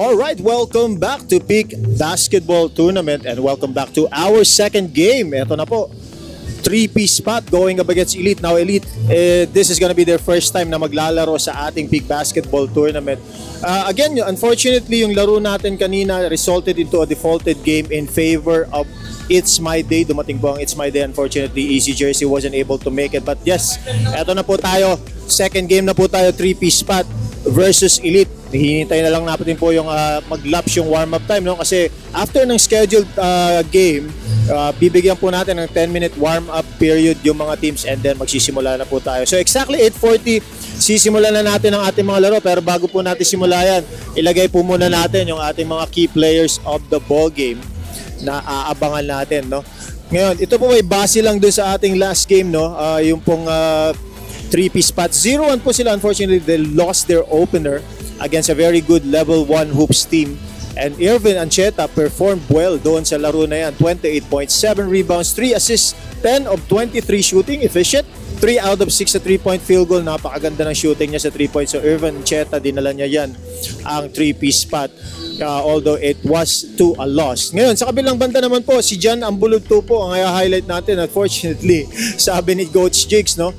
Alright, welcome back to Peak Basketball Tournament and welcome back to our second game. Ito na po, 3-piece spot going up against Elite. Now Elite, this is gonna be their first time na maglalaro sa ating Peak Basketball Tournament. Again, unfortunately, yung laro natin kanina resulted into a defaulted game in favor of It's My Day. Dumating po ang It's My Day. Unfortunately, Easy Jersey wasn't able to make it. But yes, eto na po tayo. Second game na po tayo, 3-piece spot versus Elite. Hinihintay na lang natin po yung mag-lapse yung warm-up time, no? Kasi after ng scheduled game, bibigyan po natin ng 10-minute warm-up period yung mga teams and then magsisimula na po tayo. So exactly 8:40, sisimulan na natin ang ating mga laro. Pero bago po natin simula yan, ilagay po muna natin yung ating mga key players of the ball game na aabangan natin, no? Ngayon, ito po ay base lang dun sa ating last game, no? Yung pong 3-piece spot. 0-1 po sila. Unfortunately, they lost their opener against a very good level 1 hoops team. And Irvin Ancheta performed well doon sa laro na yan. 28.7 rebounds, 3 assists, 10 of 23 shooting, efficient. 3 out of 6 sa 3-point field goal. Napakaganda ng shooting niya sa 3-point. So Irvin Ancheta, dinala niya yan ang 3-piece spot. Although it was to a loss. Ngayon, sa kabilang banda naman po, si Jan Ambuludto po ang i-highlight natin. Unfortunately, sabi ni Coach Jigs, no?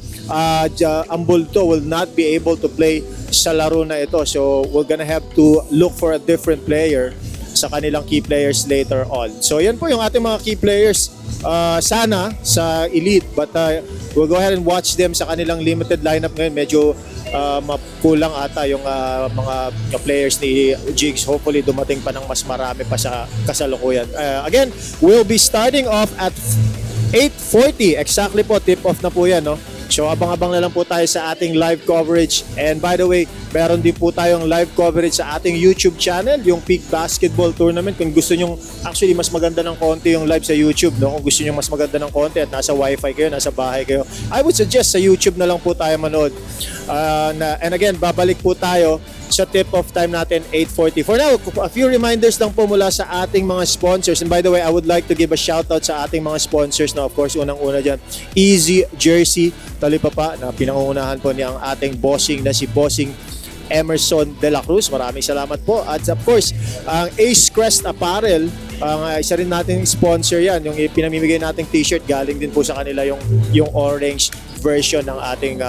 Ambulto will not be able to play sa laro na ito. So we're gonna have to look for a different player sa kanilang key players later on. So yan po yung ating mga key players sana sa Elite. But we'll go ahead and watch them sa kanilang limited lineup ngayon. Medyo makulang ata yung mga players ni Jigs. Hopefully dumating pa ng mas marami pa sa kasalukuyan. Again, we'll be starting off at 8:40. Exactly po, tip off na po yan, no? So abang-abang na lang po tayo sa ating live coverage. And by the way, meron din po tayong live coverage sa ating YouTube channel, yung Peak Basketball Tournament. Kung gusto nyo, actually mas maganda ng konti yung live sa YouTube, no? Kung gusto nyo mas maganda ng konti at nasa wifi kayo, nasa bahay kayo, I would suggest sa YouTube na lang po tayo manood. And again, babalik po tayo sa tip-off time natin, 8:40. For now, a few reminders lang po mula sa ating mga sponsors. And by the way, I would like to give a shout-out sa ating mga sponsors na, of course, unang-una dyan, Easy Jersey, talipapa, na pinangungunahan po niya ang ating bossing na si Bossing Emerson De La Cruz. Maraming salamat po. At of course, ang Ace Crest Apparel, isa rin nating sponsor yan. Yung pinamimigay nating t-shirt, galing din po sa kanila yung orange version ng ating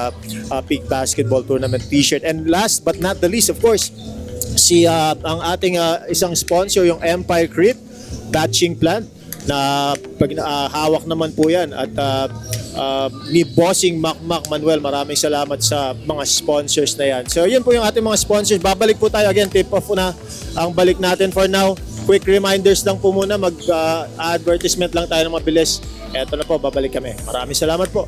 Peak Basketball Tournament t-shirt. And last but not the least, of course, ang ating isang sponsor, yung Empire Crit Batching Plant, na hawak naman po yan at ni Bossing Mac Manuel. Maraming salamat sa mga sponsors na yan. So yun po yung ating mga sponsors. Babalik po tayo again, tip off na ang balik natin. For now, quick reminders lang po muna, mag-advertisement lang tayo ng mabilis. Eto na po, babalik kami. Maraming salamat po.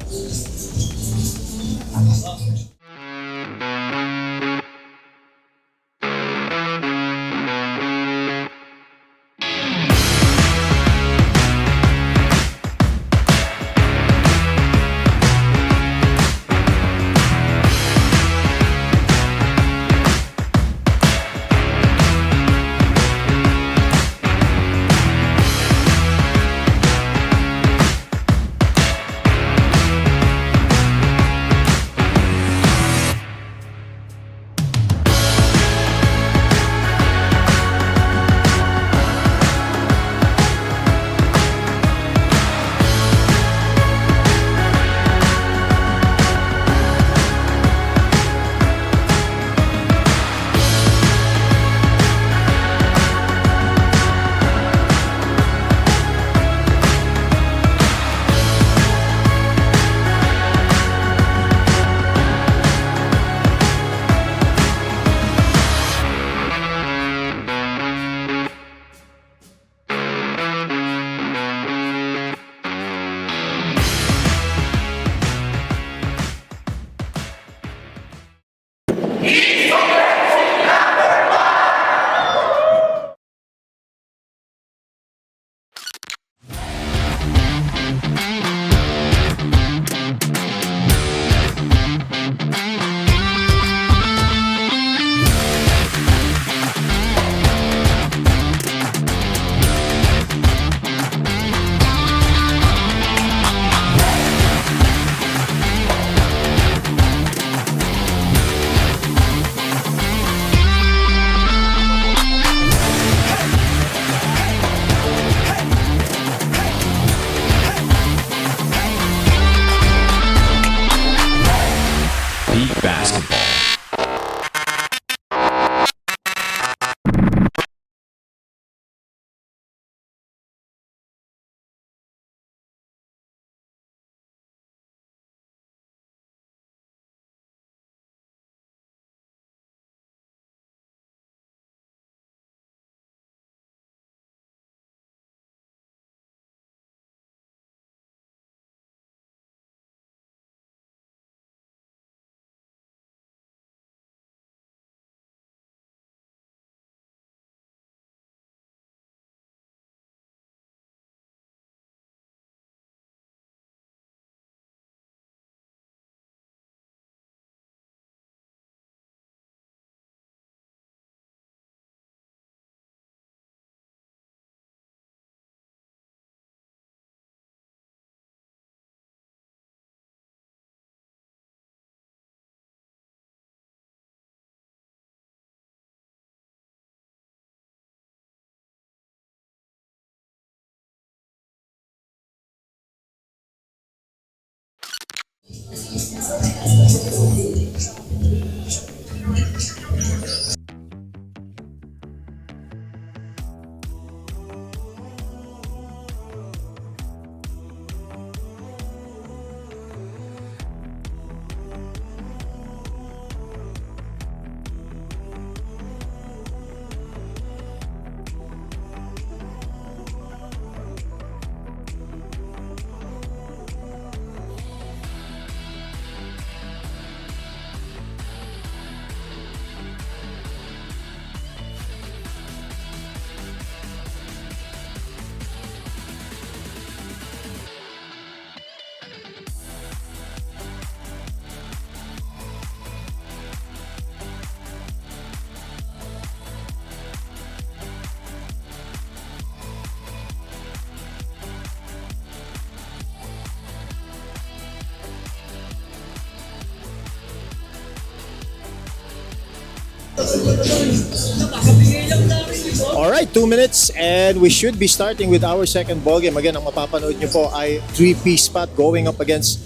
Alright, 2 minutes and we should be starting with our second ball game. Again, ang mapapanood nyo po ay 3-piece spot going up against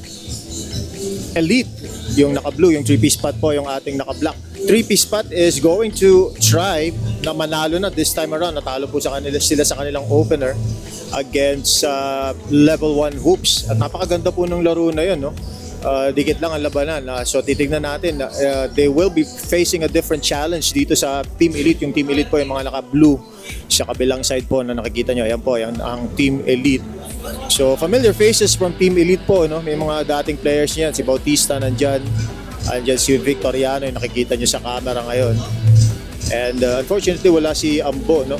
Elite. Yung naka-blue, yung 3-piece spot po, yung ating naka-black. 3-piece spot is going to try na manalo na this time around. Natalo po sila sa kanilang opener against level 1 hoops. At napakaganda po ng laro na yun, no? Dikit lang ang labanan. So titignan natin, they will be facing a different challenge dito sa Team Elite. Yung Team Elite po, yung mga naka-blue sa kabilang side po na nakikita nyo. Ayan po, yan ang Team Elite. So familiar faces from Team Elite po, no? May mga dating players niyan. Si Bautista nandyan. Andyan si Victoriano yung nakikita nyo sa camera ngayon. And unfortunately wala si Ambo, no?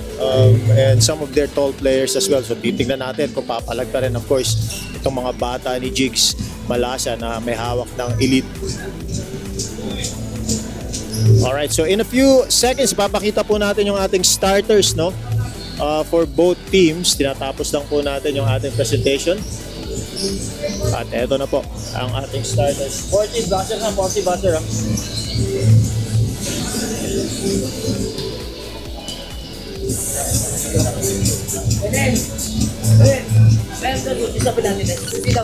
And some of their tall players as well. So titignan natin kung papalag pa rin, of course, itong mga bata ni Jigs Malasa na may hawak ng Elite. Alright, so in a few seconds papakita po natin yung ating starters, no? For both teams. Tinatapos lang po natin yung ating presentation. At eto na po ang ating starters. 40 buzzer ha, 40 buzzer ha. Isa pa natin eh. Dito.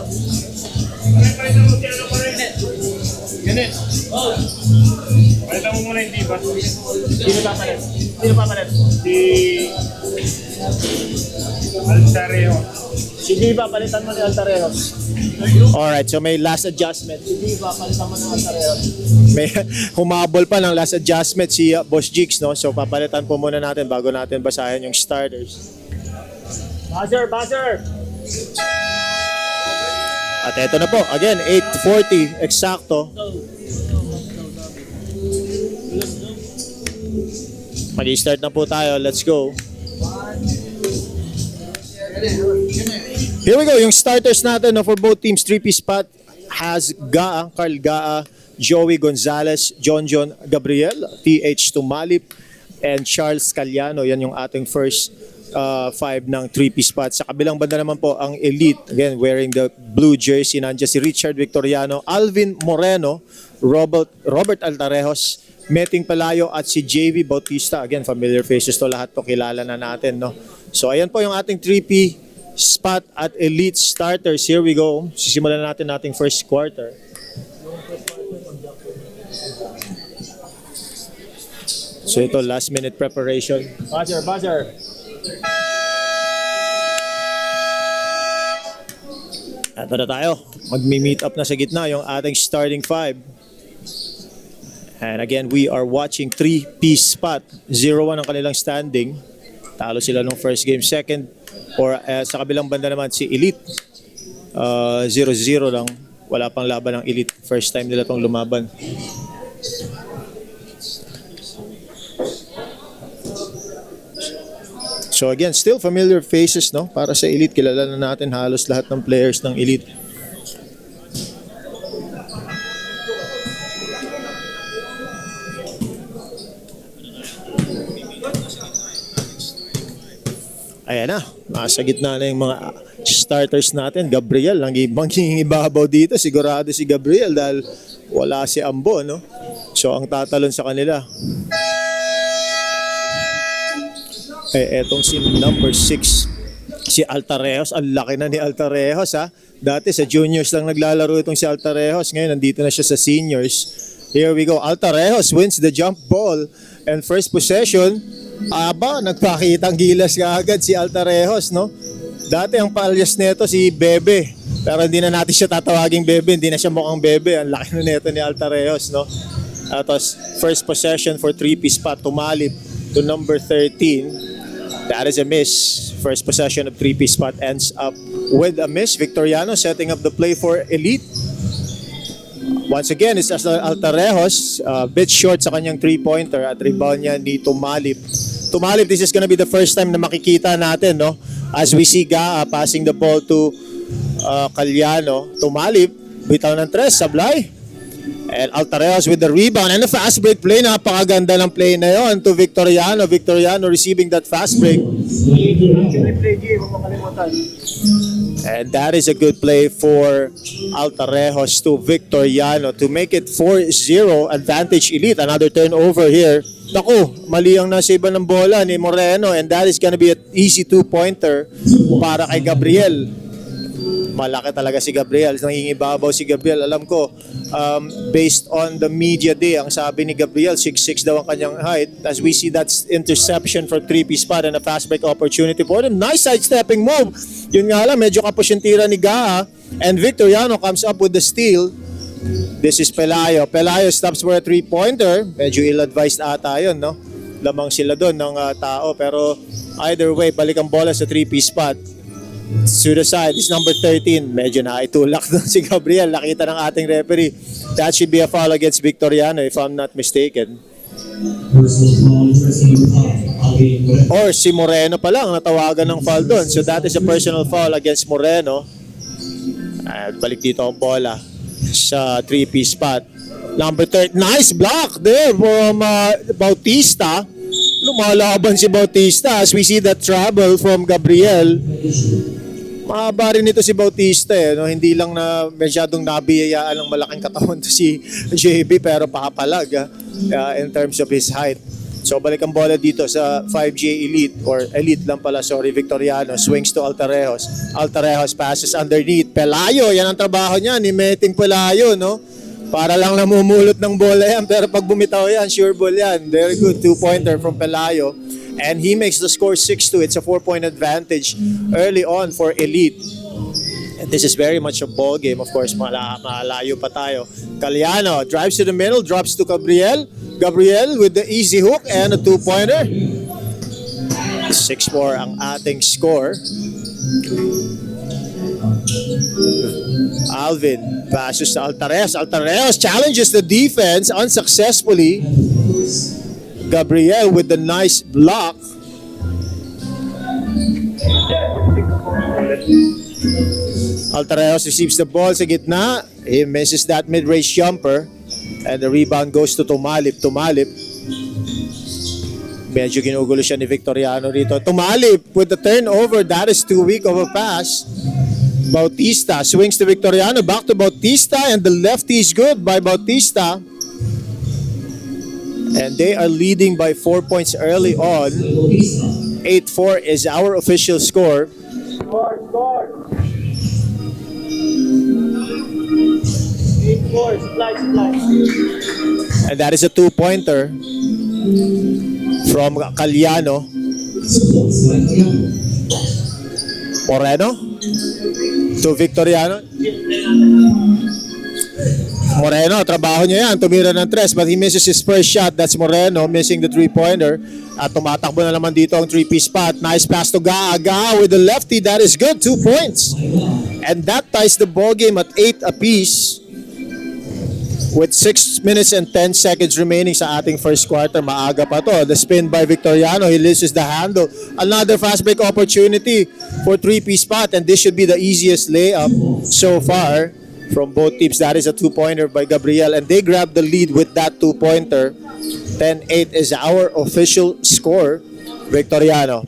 Ganun. Pakita mo muna yung diba. Sino papalit? Sino papalit? Si Altareo. Si Diva, palitan mo ni Altareros. Alright, so may last adjustment. Si Diva, palitan mo ni Altareros. May humabol pa ng last adjustment si Boss Jigs, no? So papalitan po muna natin bago natin basahin yung starters. Buzzer, buzzer! At eto na po, again, 8:40, eksakto. Mag-i-start na po tayo, let's go. Here we go, yung starters natin, no, for both teams, 3-piece spot has Carl Gaa, Joey Gonzalez, John Gabriel, TH Tumalip, and Charles Caliano. Yan yung ating first 5 ng 3-piece spot. Sa kabilang banda naman po ang Elite, again wearing the blue jersey, nandiyan si Richard Victoriano, Alvin Moreno, Robert Altarejos, Meting Palayo at si JV Bautista. Again, familiar faces to, lahat to kilala na natin, no? So ayan po yung ating 3P spot at Elite starters. Here we go. Sisimulan natin nating first quarter. So ito, last minute preparation. Buzzer. Ito na tayo. Magmi-meet up na sa gitna yung ating starting 5. And again, we are watching 3-piece spot. 0-1 ang kanilang standing. Talo sila nung first game. Second, or sa kabilang banda naman si Elite. 0-0 lang. Wala pang laban ng Elite. First time nila tong lumaban. So again, still familiar faces, no? Para sa Elite, kilala na natin halos lahat ng players ng Elite. Ayan na, nasa gitna na yung mga starters natin. Gabriel, ang ibabaw dito, sigurado si Gabriel dahil wala si Ambo, no? So ang tatalon sa kanila. Etong si number 6, si Altarejos. Ang laki na ni Altarejos, ha. Dati sa juniors lang naglalaro itong si Altarejos. Ngayon nandito na siya sa seniors. Here we go. Altarejos wins the jump ball. And first possession, nagpakitang gilas ka agad si Altarejos, no? Dati ang paalyas nito si Bebe. Pero hindi na natin siya tatawaging Bebe. Hindi na siya mukhang Bebe. Ang laki na nito ni Altarejos, no? Tapos first possession for 3-piece spot. Tumalip to number 13. That is a miss. First possession of 3-piece spot ends up with a miss. Victoriano setting up the play for Elite. Once again, it's Altarejos, bit short sa kanyang 3-pointer at rebound niya ni Tumalip. Tumalip, this is gonna be the first time na makikita natin, no? As we see Gaa passing the ball to Calyano. Tumalip, bitaw ng tres, sablay. And Altarejos with the rebound and a fast break play. Napakaganda ng play na yon to Victoriano. Victoriano receiving that fast break. And that is a good play for Altarejos to Victoriano to make it 4-0 advantage Elite. Another turnover here. Naku, mali ang nasiba ng bola ni Moreno and that is gonna be an easy 2-pointer para kay Gabriel. Malaki talaga si Gabriel. Nangingibabaw si Gabriel. Alam ko, based on the media day, ang sabi ni Gabriel, 6'6 daw ang kanyang height. As we see, that's interception for 3-piece spot and a fast break opportunity for him. Nice sidestepping move. Yun nga lang, medyo kapos yung tira ni Gaa. And Victoriano comes up with the steal. This is Pelayo. Pelayo stops for a 3-pointer. Medyo ill-advised ata yun, no? Lamang sila doon ng tao. Pero either way, balik ang bola sa 3-piece spot. To the side is number 13. Medyo naitulak doon si Gabriel. Nakita ng ating referee. That should be a foul against Victoriano if I'm not mistaken. Or si Moreno pa lang natawagan ng foul doon. So that is a personal foul against Moreno. At balik dito ang bola sa 3-piece spot. Number 30. Nice block there from Bautista. Lumalaban si Bautista as we see that trouble from Gabriel. Mahaba rin ito si Bautista no? Hindi lang na masyadong nabiyayaan ng malaking katawan to si JB pero pakapalag in terms of his height. So balik ang bola dito sa 5J Elite or Elite lang pala, sorry, Victoriano. Swings to Altarejos. Altarejos passes underneath. Pelayo, yan ang trabaho niya ni Meting Pelayo, no? Para lang namumulot ng bola yan pero pag bumitaw yan, sure ball yan. Very good 2-pointer from Pelayo. And he makes the score 6-2. It's a 4-point advantage early on for Elite. And this is very much a ball game. Of course, malayo pa tayo. Calyano drives to the middle, drops to Gabriel. Gabriel with the easy hook and a 2-pointer. 6-4 ang ating score. Alvin passes to Altarejos. Altarejos challenges the defense unsuccessfully. Gabriel with the nice block. Altarejos receives the ball sa gitna. He misses that mid-range jumper. And the rebound goes to Tumalip. Tumalip. Medyo ginugulo siya ni Victoriano rito. Tumalip with the turnover. That is too weak of a pass. Bautista swings to Victoriano. Back to Bautista. And the lefty is good by Bautista. And they are leading by 4 points early on. 8-4 is our official score. Score. 8-4. Splice. And that is a 2-pointer from Calyano. Moreno to Victoriano. Moreno, trabaho niya yan. Tumira ng tres but he misses his first shot. That's Moreno missing the 3-pointer. At tumatakbo na naman dito ang 3-piece spot. Nice pass to Gaa. Gaa with the lefty. That is good. 2 points. And that ties the ball game at 8 apiece. With 6 minutes and 10 seconds remaining sa ating first quarter. Maaga pa to. The spin by Victoriano. He loses the handle. Another fast break opportunity for 3-piece spot. And this should be the easiest layup so far from both teams. That is a 2-pointer by Gabriel. And they grab the lead with that 2-pointer. 10-8 is our official score. Victoriano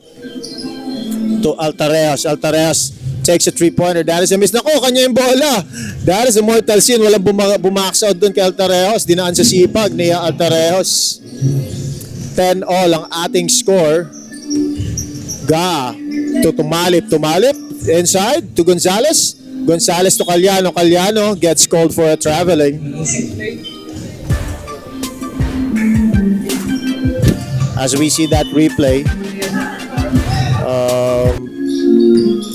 to Altarejos. Altarejos takes a 3-pointer. That is a miss. Nako, kanya yung bola. That is a mortal sin. Walang bumax out dun kay Altarejos. Dinaan sa sipag ni Altarejos. 10-all ang ating score. Gaa to Tumalip. Tumalip inside to Gonzalez. Gonzalez to Calyano. Calyano gets called for a traveling. As we see that replay,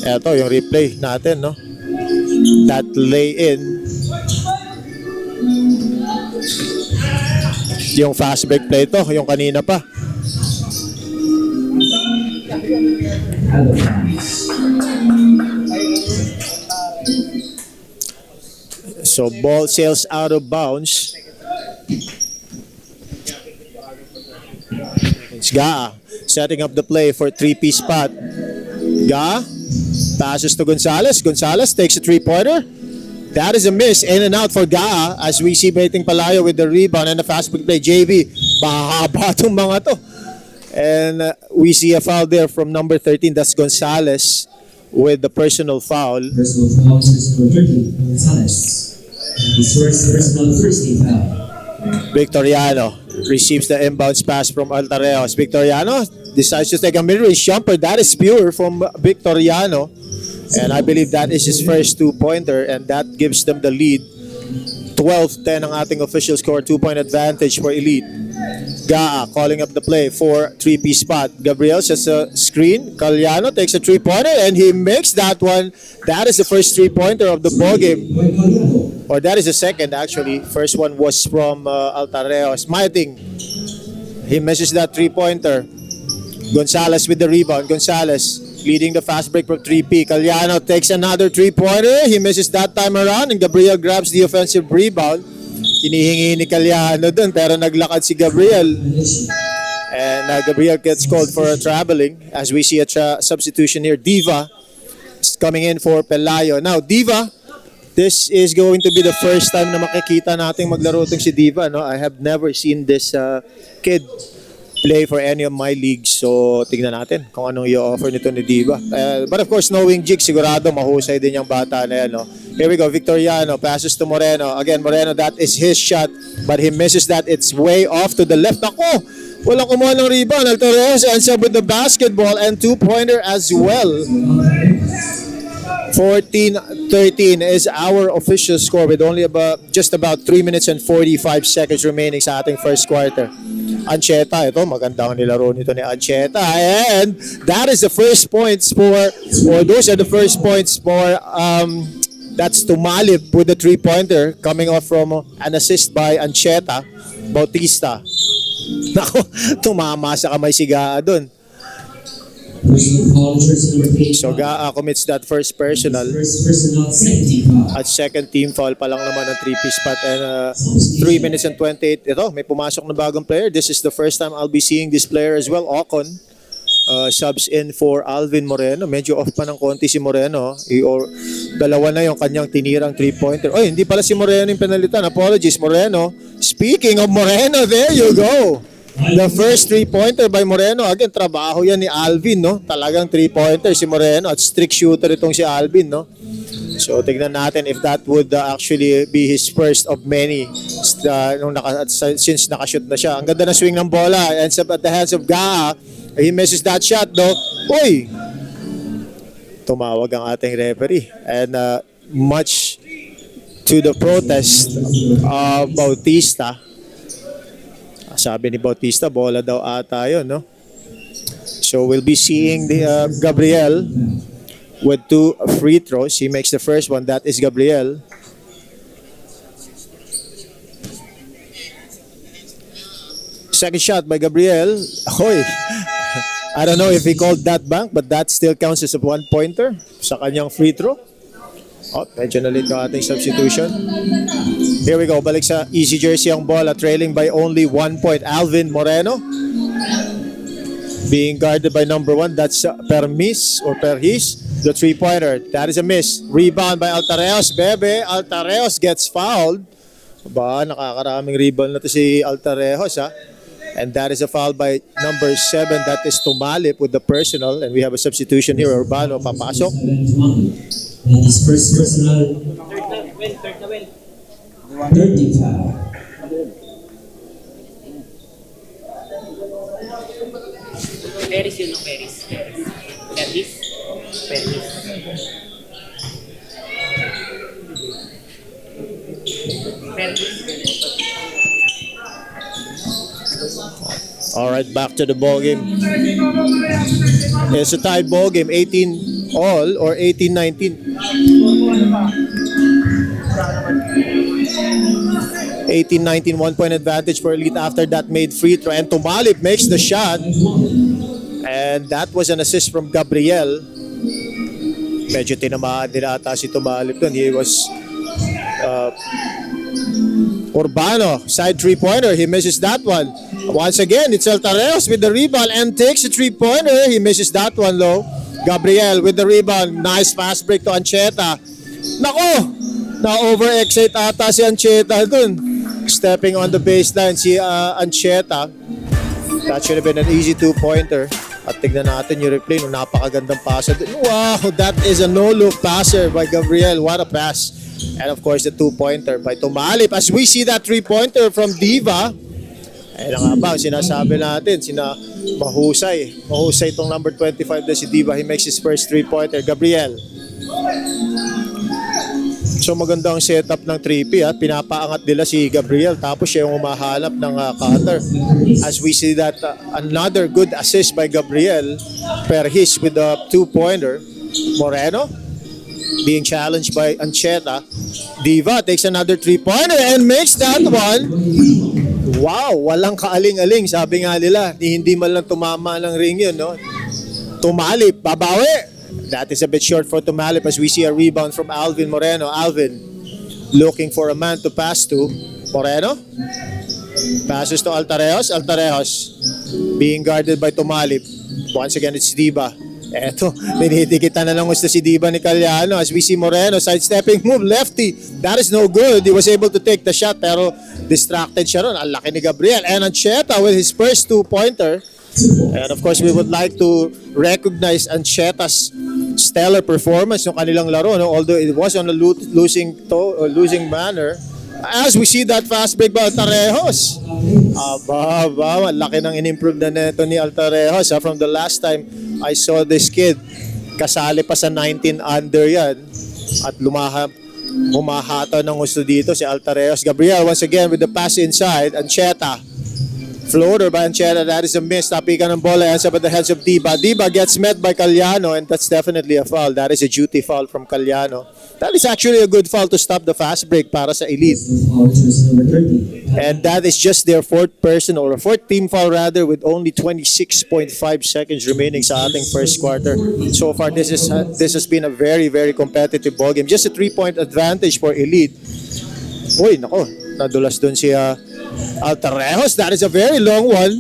eto yung replay natin, no? That lay-in, yung fast break play to, yung kanina pa. So ball sails out of bounds. It's Gaa setting up the play for 3-piece spot. Gaa passes to Gonzalez. Gonzalez takes a three-pointer. That is a miss. In and out for Gaa as we see Baiting Palayo with the rebound and the fast break play. JV, mahaba itong mga to. And we see a foul there from number 13. That's Gonzalez with the personal foul. Personal foul is number 13, Gonzalez. His first personal first team foul. Victoriano receives the inbounds pass from Altareos. Victoriano decides to take a mid-range jumper. That is pure from Victoriano. And I believe that is his first two-pointer, and that gives them the lead. 12-10 ang ating official score, 2-point advantage for Elite. Gaa calling up the play for 3-piece spot. Gabriel sets a screen. Caliano takes a three-pointer, and he makes that one. That is the first three-pointer of the ballgame. Or that is the second, actually. First one was from Altareos. Smiting. He misses that three-pointer. Gonzalez with the rebound. Gonzalez leading the fast break from 3P. Caliano takes another three-pointer. He misses that time around, and Gabriel grabs the offensive rebound. Hinihingi ni Caliano dun, pero naglakad si Gabriel. And Gabriel gets called for a traveling as we see a substitution here. Diva is coming in for Pelayo. Now, Diva, this is going to be the first time na makikita nating maglaro itong si Diva. No? I have never seen this kid play for any of my leagues. So, tingnan natin kung anong i-offer nito ni Diva. But of course, knowing Jig, sigurado mahusay din yung bata na yan. No? Here we go, Victoriano passes to Moreno. Again, Moreno, that is his shot. But he misses that. It's way off to the left. Ako, walang kumuha ng rebound. Altareos ends up with the basketball and two-pointer as well. 14-13 is our official score with only just about 3 minutes and 45 seconds remaining sa ating first quarter. Ancheta, ito magandang nilaro nito ni Ancheta, and that is the first points for, or those are the first points for that's Tumalib with the three-pointer coming off from an assist by Ancheta. Bautista, nako, tumama sa kamay si Gaa dun. So Gaa commits that first personal. At second team foul pa lang naman ng 3-piece spot, and 3 minutes and 28. Ito, may pumasok na bagong player. This is the first time I'll be seeing this player as well. Ocon subs in for Alvin Moreno. Medyo off pa ng konti si Moreno. Dalawa na yung kanyang tinirang 3-pointer. Oy, hindi pala si Moreno yung penalitan. Apologies, Moreno. Speaking of Moreno, there you go. The first three-pointer by Moreno. Again, trabaho yan ni Alvin, no? Talagang three-pointer si Moreno at strict shooter itong si Alvin, no? So, tignan natin if that would actually be his first of many since nakashoot na siya. Ang ganda na swing ng bola. Ends up at the hands of Gaa. He misses that shot, though. Uy! Tumawag ang ating referee. And much to the protest of Bautista, sabi ni Bautista, bola daw ata yun, no? So we'll be seeing the Gabriel with 2 free throws. He makes the first one. That is Gabriel. Second shot by Gabriel. Hoy! I don't know if he called that bank, but that still counts as a one-pointer sa kanyang free throw. Oh, medyo nalit yung ating substitution. Here we go. Balik sa easy jersey ang bola. Trailing by only 1 point. Alvin Moreno. Being guarded by number 1. That's Permis or Perhis. The three-pointer. That is a miss. Rebound by Altareos. Bebe. Altareos gets fouled. Ba, nakakaraming rebound na to si Altareos, ha? And that is a foul by number 7. That is Tumalip with the personal. And we have a substitution here. Urbano papasok. And his first personal 30 foul. Peris yun, no? Peris. Peris. Peris. Peris. Alright, back to the ball game. It's a tied ball game, 18 all or 18-19. 18-19, 1 point advantage for Elite after that made free throw. And Tumalip makes the shot. And that was an assist from Gabriel. Medyo tinamaan din ata si Tumalip dun. He was Urbano, side three-pointer. He misses that one. Once again, it's Altareos with the rebound and takes a three-pointer. He misses that one though. Gabriel with the rebound. Nice fast break to Ancheta. Nako! Na-over-excite ata si Ancheta dun. Stepping on the baseline si Ancheta. That should have been an easy two-pointer. At tignan natin yung replay nung napakagandang passer. Wow, that is a no-look passer by Gabriel. What a pass. And of course, the two-pointer by Tumalip. As we see that three-pointer from Diva. Ayun nga ba, sinasabi natin, mahusay. Mahusay itong number 25 na si Diva. He makes his first three-pointer. Gabriel. So magandang setup ng 3P. Pinapaangat nila si Gabriel. Tapos siya yung umahanap ng cutter. As we see that another good assist by Gabriel. Perhis with the two-pointer. Moreno being challenged by Ancheta. Diva takes another three-pointer and makes that one. Wow, walang kaaling-aling. Sabi nga nila, hindi man lang tumama ng ring yun, no? Tumalip, babawi. That is a bit short for Tumalip as we see a rebound from Alvin Moreno. Alvin looking for a man to pass to. Moreno passes to Altareos. Altareos being guarded by Tumalip. Once again, it's Diba. Eto, dinitikitan na lang gusto si Diba ni Cagliano as we see Moreno sidestepping move, lefty. That is no good. He was able to take the shot pero distracted siya ron. Ang laki ni Gabriel. And Ancheta with his first two-pointer. And of course, we would like to recognize Ancheta's stellar performance ng kanilang laro, no? Although it was on a losing manner. As we see that fast break by Altarejos. Aba, laki ng in-improve na neto ni Altarejos. From the last time I saw this kid, kasali pa sa 19 under yan. At humahata ng gusto dito si Altarejos. Gabriel once again with the pass inside. Ancheta. Floater by Ancheta, that is a miss. Tapikan ng bola, ends up at the hands of Diba. Diba gets met by Cagliano and that's definitely a foul. That is a duty foul from Cagliano. That is actually a good foul to stop the fast break para sa Elite. And that is just their fourth team foul rather with only 26.5 seconds remaining sa ating first quarter. So far, this has been a very, very competitive ballgame. Just a 3-point advantage for Elite. Uy, nako, nadulas dun si Altarejos. That is a very long one.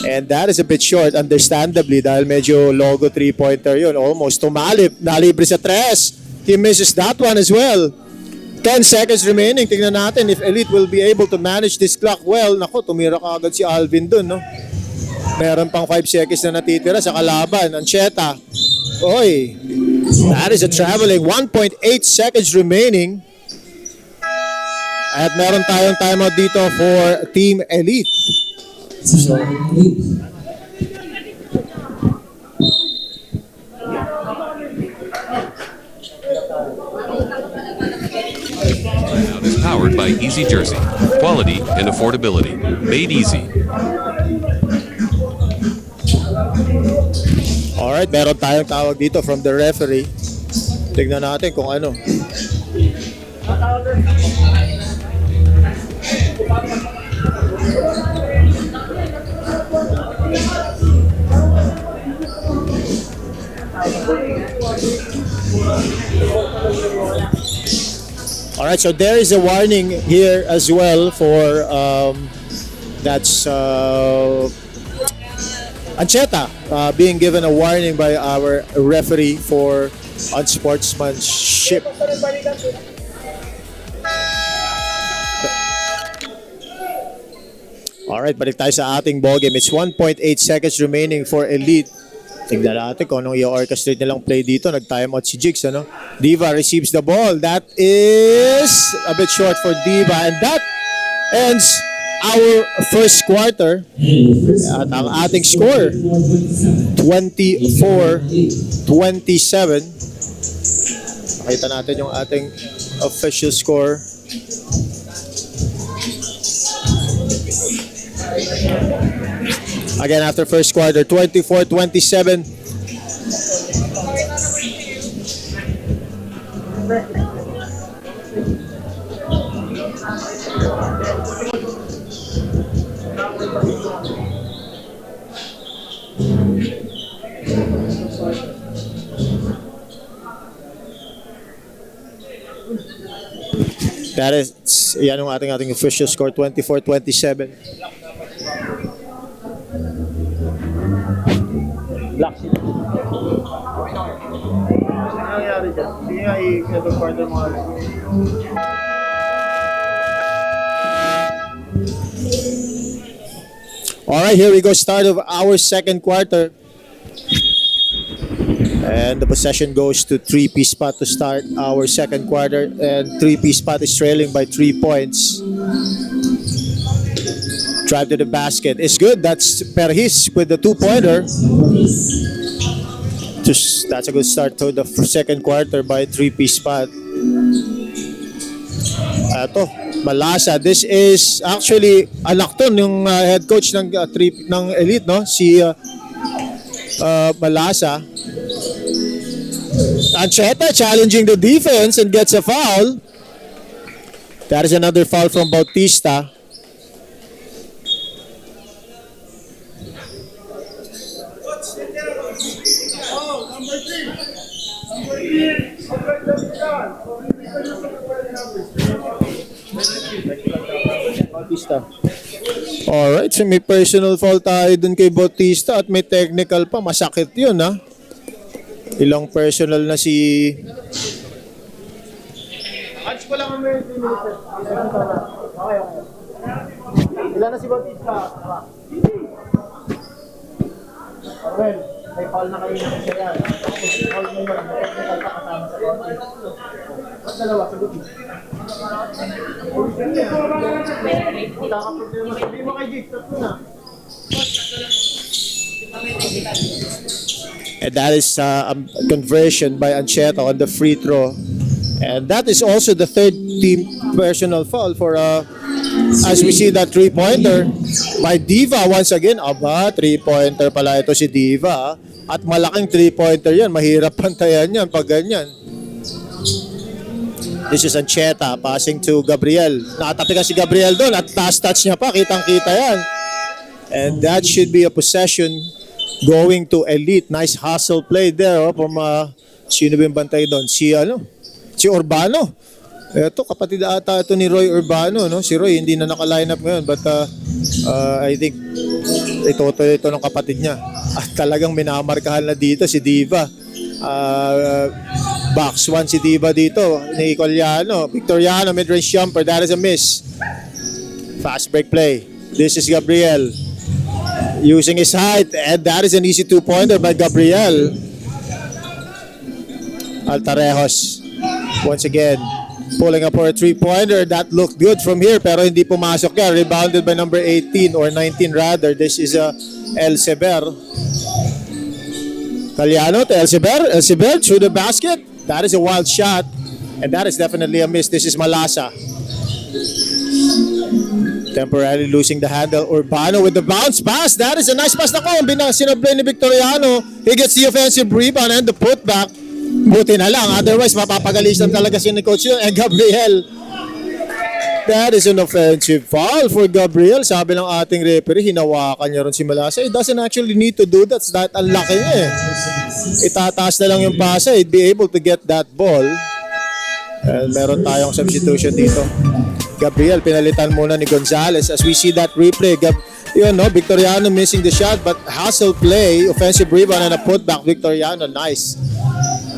And that is a bit short, understandably, dahil medyo logo 3-pointer yun. Almost Tumalip, nalibre sa tres. He misses that one as well. 10 seconds remaining. Tingnan natin if Elite will be able to manage this clock well. Nako, tumira ka agad si Alvin dun, no? Meron pang 5 seconds na natitira sa kalaban. Ancheta. Oy, that is a traveling. 1.8 seconds remaining. At meron tayong timeout dito for Team Elite. So, is powered by Easy Jersey. Quality and affordability. Made easy. alright, meron tayong tawag dito from the referee. Tignan natin kung ano. Alright, so there is a warning here as well for that's Ancheta being given a warning by our referee for unsportsmanship. Alright, balik tayo sa ating ballgame. It's 1.8 seconds remaining for Elite. Tignan natin kung anong i-orchestrate nilang play dito. Nag-timeout si Jigs, ano? Diva receives the ball. That is a bit short for Diva. And that ends our first quarter. At ang ating score, 24-27. Nakita natin yung ating official score. Again, after first quarter, 24-27. That is, yan ang ating official score, 24-27. Black sheet. Ano nangyari dyan? Hindi nga i-second quarter mo agad. Alright, here we go. Start of our second quarter. And the possession goes to 3P Spot to start our second quarter. And 3P Spot is trailing by 3 points. Drive to the basket. It's good. That's Perhis with the 2-pointer. That's a good start to the second quarter by 3P Spot. Ito, Malasa. This is actually anak to yung head coach ng Elite, no? Si Malasa. Ancheta challenging the defense and gets a foul. That is another foul from Bautista. Bautista. Alright, so may personal foul tayo dun kay Bautista at may technical pa. Masakit yun, ha? Ilang personal na si... Anch ko lang ang may minutes. Okay. Ilan na si Bautista? Well, may foul na kayo ng siya yan. Foul mo yun. May technical pa kasama sa Bautista. Ba't dalawa? Sagot mo. Sabi mo kay Jig, tatlo na. And that is a conversion by Ancheta on the free throw. And that is also the third team personal foul for as we see that 3-pointer by Diva once again. Aba, 3-pointer pala ito si Diva. At malaking 3-pointer yan. Mahirap pantayan yan pag ganyan. This is Ancheta passing to Gabriel. Nakatapi ka si Gabriel doon at last touch niya pa. Kitang-kita yan. And that should be a possession going to Elite. Nice hustle play there from sino ba yung bantay doon? Si Urbano. Ito kapatid ata ito ni Roy Urbano, no? Si Roy hindi na naka-line up ngayon but I think ito ng kapatid niya. At talagang minamarkahan na dito si Diva. Box 1 si Diva dito. Ni Coliano. Victoriano mid-range jumper. That is a miss. Fast break play. This is Gabriel. Using his height, and that is an easy 2-pointer by Gabriel. Altarejos, once again, pulling up for a 3-pointer. That looked good from here, pero hindi pumasok yan. Rebounded by number 18 or 19 rather. This is Elseber. Caliano to Elseber. Elseber through the basket. That is a wild shot, and that is definitely a miss. This is Malasa. Temporarily losing the handle. Urbano with the bounce pass. That is a nice pass na ko. Sinablay ni Victoriano. He gets the offensive rebound and the putback. Buti na lang. Otherwise, mapapagalisan talaga si Coach yun. And Gabriel. That is an offensive foul for Gabriel. Sabi ng ating referee, hinawakan niya ron si Malasa. He doesn't actually need to do that. That unlucky niya eh. Itataas na lang yung pasa. He'd be able to get that ball. And meron tayong substitution dito. Gabriel, pinalitan muna ni Gonzalez. As we see that replay, Victoriano missing the shot, but hustle play, offensive rebound and a putback. Victoriano, nice.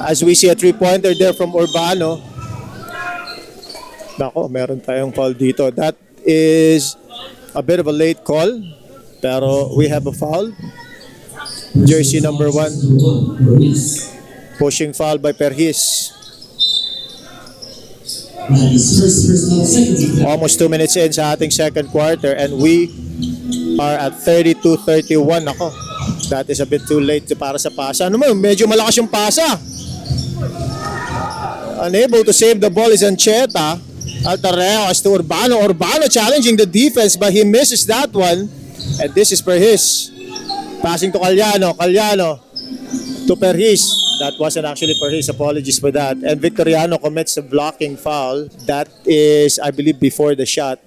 As we see a 3-pointer there from Urbano. Nako, meron tayong foul dito. That is a bit of a late call, pero we have a foul. Jersey number 1. Pushing foul by Perhis. Almost 2 minutes in sa ating second quarter and we are at 32-31. Ako, that is a bit too late para sa pasa. Medyo malakas yung pasa. Unable to save the ball is Ancheta. Altarejos to Urbano. Urbano challenging the defense but he misses that one. And this is Perhis. Passing to Calyano. Calyano to Perhis. That wasn't actually Perhis. Apologies for that. And Victoriano commits a blocking foul. That is, I believe, before the shot.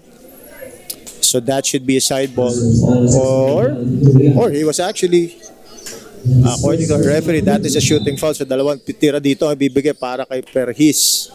So that should be a side ball. Or he was actually, according to the referee, that is a shooting foul. So dalawang tira dito ang bibigay para kay Perhis.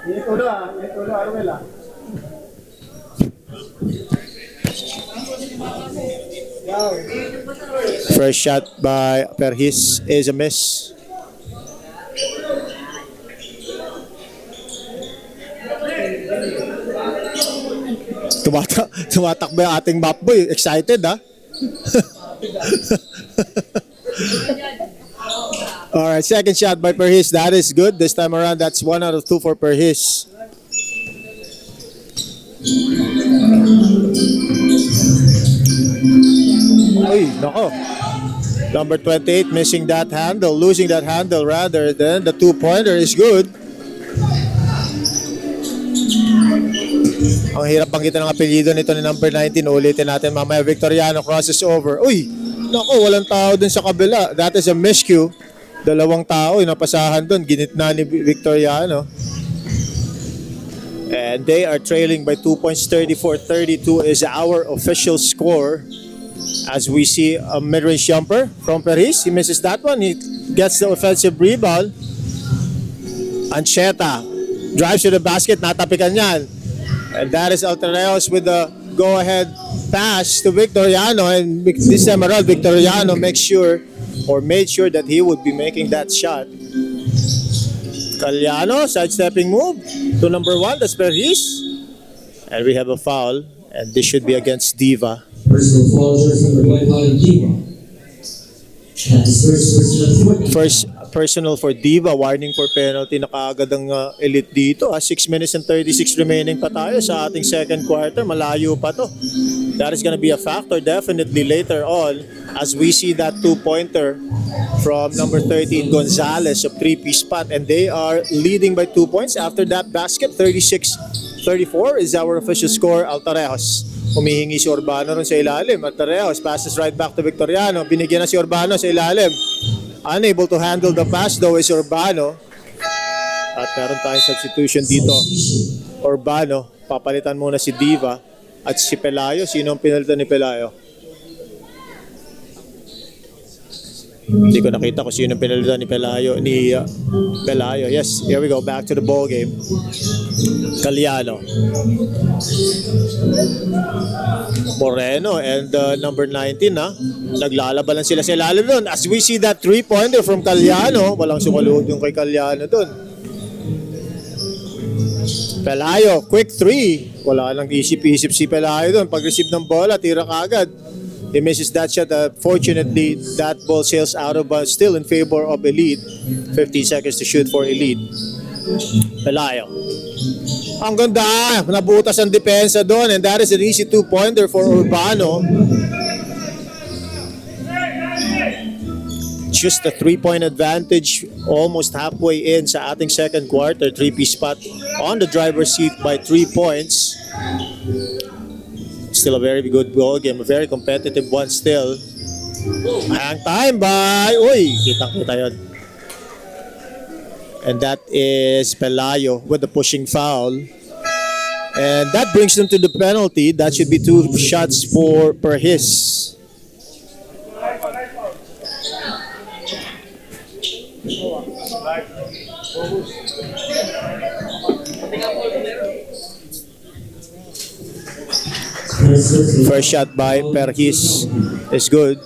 Ito na, Arwela. First shot by Perhis is a miss. Tumatakbo yung ating map boy. Excited, ha? Alright, second shot by Perhis. That is good. This time around, that's 1 out of 2 for Perhis. Uy, nako. Number 28 missing that handle, losing that handle rather than the two-pointer is good. Ang hirap banggitin ng apelyido nito ni number 19. Ulitin natin mamaya. Victoriano crosses over. Uy, nako, walang tao dun sa kabila. That is a miscue. Dalawang tao yung napasahan dun. Ginitna ni Victoriano. And they are trailing by 2 points. 34-32 is our official score. As we see a mid-range jumper from Perhis. He misses that one. He gets the offensive rebound. Ancheta drives to the basket. Natapikan yan. And that is Altareos with the go-ahead pass to Victoriano. And this time around, Victoriano makes sure or made sure that he would be making that shot. Calyano, sidestepping move to number 1. That's Perhis. And we have a foul. And this should be against Diva. Personal foul jersey number 25, Diva. That is first Personal for Diva, warning for penalty na kaagad ang Elite dito. 6 minutes and 36 remaining pa tayo sa ating second quarter. Malayo pa to. That is gonna be a factor definitely later on as we see that two-pointer from number 13, Gonzalez of 3-piece spot. And they are leading by 2 points after that basket. 36-34 is our official score. Altarejos. Humihingi si Urbano ron sa ilalim. Altarejos passes right back to Victoriano. Binigyan na si Urbano sa ilalim. Unable to handle the pass though is Urbano. At meron tayong substitution dito. Urbano, papalitan muna si Diva at si Pelayo. Sino ang pinalitan ni Pelayo? Hindi ko nakita kung sino ang pinalitan ni Pelayo. Pelayo. Yes, here we go. Back to the ball game. Calyano. Moreno and number 19 naglalaban lang sila sa ilalim doon. As we see that 3-pointer from Calyano, walang sumaluhod yung kay Calyano doon. Pelayo, quick 3. Wala lang isip-isip si Pelayo doon. Pag-receive ng bola, tira kaagad. He misses that shot. Fortunately, that ball sails out of bounds still in favor of Elite. 15 seconds to shoot for Elite. Pelayo. Ang ganda, nabutas ang depensa doon and that is an easy 2-pointer for Urbano. Just a 3-point advantage almost halfway in sa ating second quarter. 3-piece spot on the driver's seat by 3 points. Still a very good ball game, a very competitive one still. Hang time by, kitang-kita yun. And that is Pelayo with the pushing foul. And that brings them to the penalty. That should be 2 shots for Perhis. First shot by Perhis is good.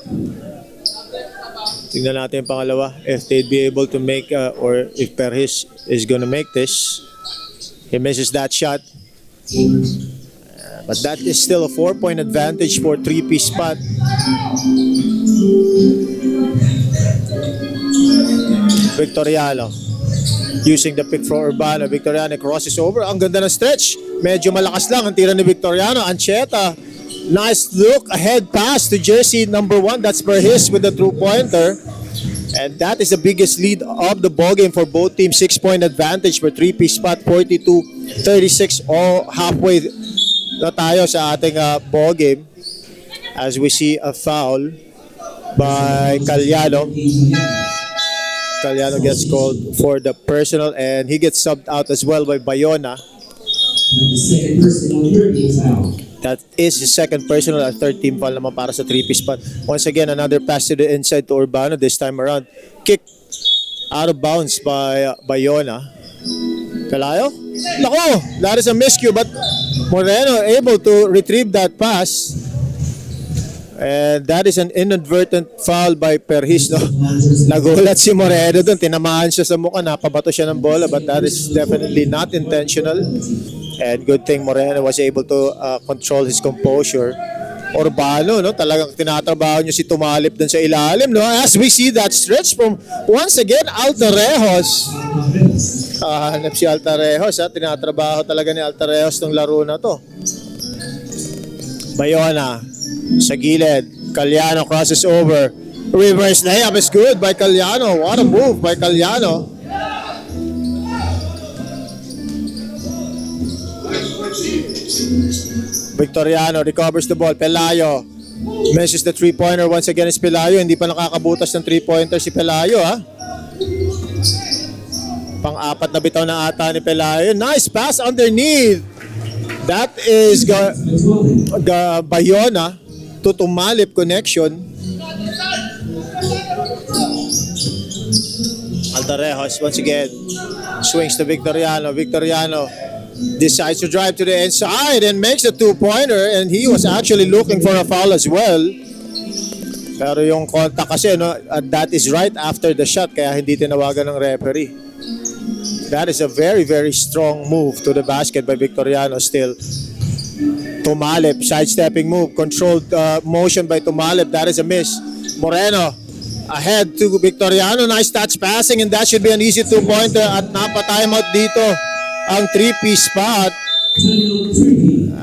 Tingnan natin yung pangalawa. If they'd be able to make, or if Perhis is gonna make this. He misses that shot. But that is still a 4-point advantage for 3-piece spot. Victoriano using the pick for Urbano. Victoriano crosses over. Ang ganda ng stretch. Medyo malakas lang ang tira ni Victoriano. Ancheta Nice look ahead pass to jersey number 1. That's Perhis with the 2-pointer. And that is the biggest lead of the ballgame for both teams. 6-point advantage for 3-piece spot, 42-36. All halfway na tayo sa ating ballgame. As we see a foul by Calyano. Calyano gets called for the personal and he gets subbed out as well by Bayona. And the second personal 13th foul. That is his second personal at third team foul naman para sa 3-piece spot. Once again, another pass to the inside to Urbano. This time around, kick out of bounds by Bayona. Pelayo? Nako! That is a miscue but Moreno able to retrieve that pass. And that is an inadvertent foul by Perhis. No? Nagulat si Moreno doon. Tinamaan siya sa mukha. Napabato siya ng bola but that is definitely not intentional. And good thing Moreno was able to control his composure. Urbano, no? Talagang tinatrabaho niyo si Tumalip dun sa ilalim, no? As we see that stretch from, once again, Altarejos. Hanap si Altarejos, ha? Tinatrabaho talaga ni Altarejos ng laro na to. Bayona, sa gilid. Calyano crosses over. Reverse layup is good by Calyano. What a move by Calyano. Victoriano recovers the ball. Pelayo misses the 3-pointer. Once again is Pelayo. Hindi pa nakakabutas ng 3-pointer si Pelayo, ha? Pang-apat na bitaw na ata ni Pelayo. Nice pass underneath. That is Bayona to Tumalip connection. Altarejos once again swings to Victoriano. Victoriano decides to drive to the inside and makes a 2-pointer, and he was actually looking for a foul as well. Pero yung contact kasi, no, that is right after the shot kaya hindi tinawagan ng referee. That is a very, very strong move to the basket by Victoriano still. Tumalip, sidestepping move, controlled motion by Tumalip. That is a miss. Moreno ahead to Victoriano. Nice touch passing, and that should be an easy 2-pointer at napa-timeout dito ang 3-piece spot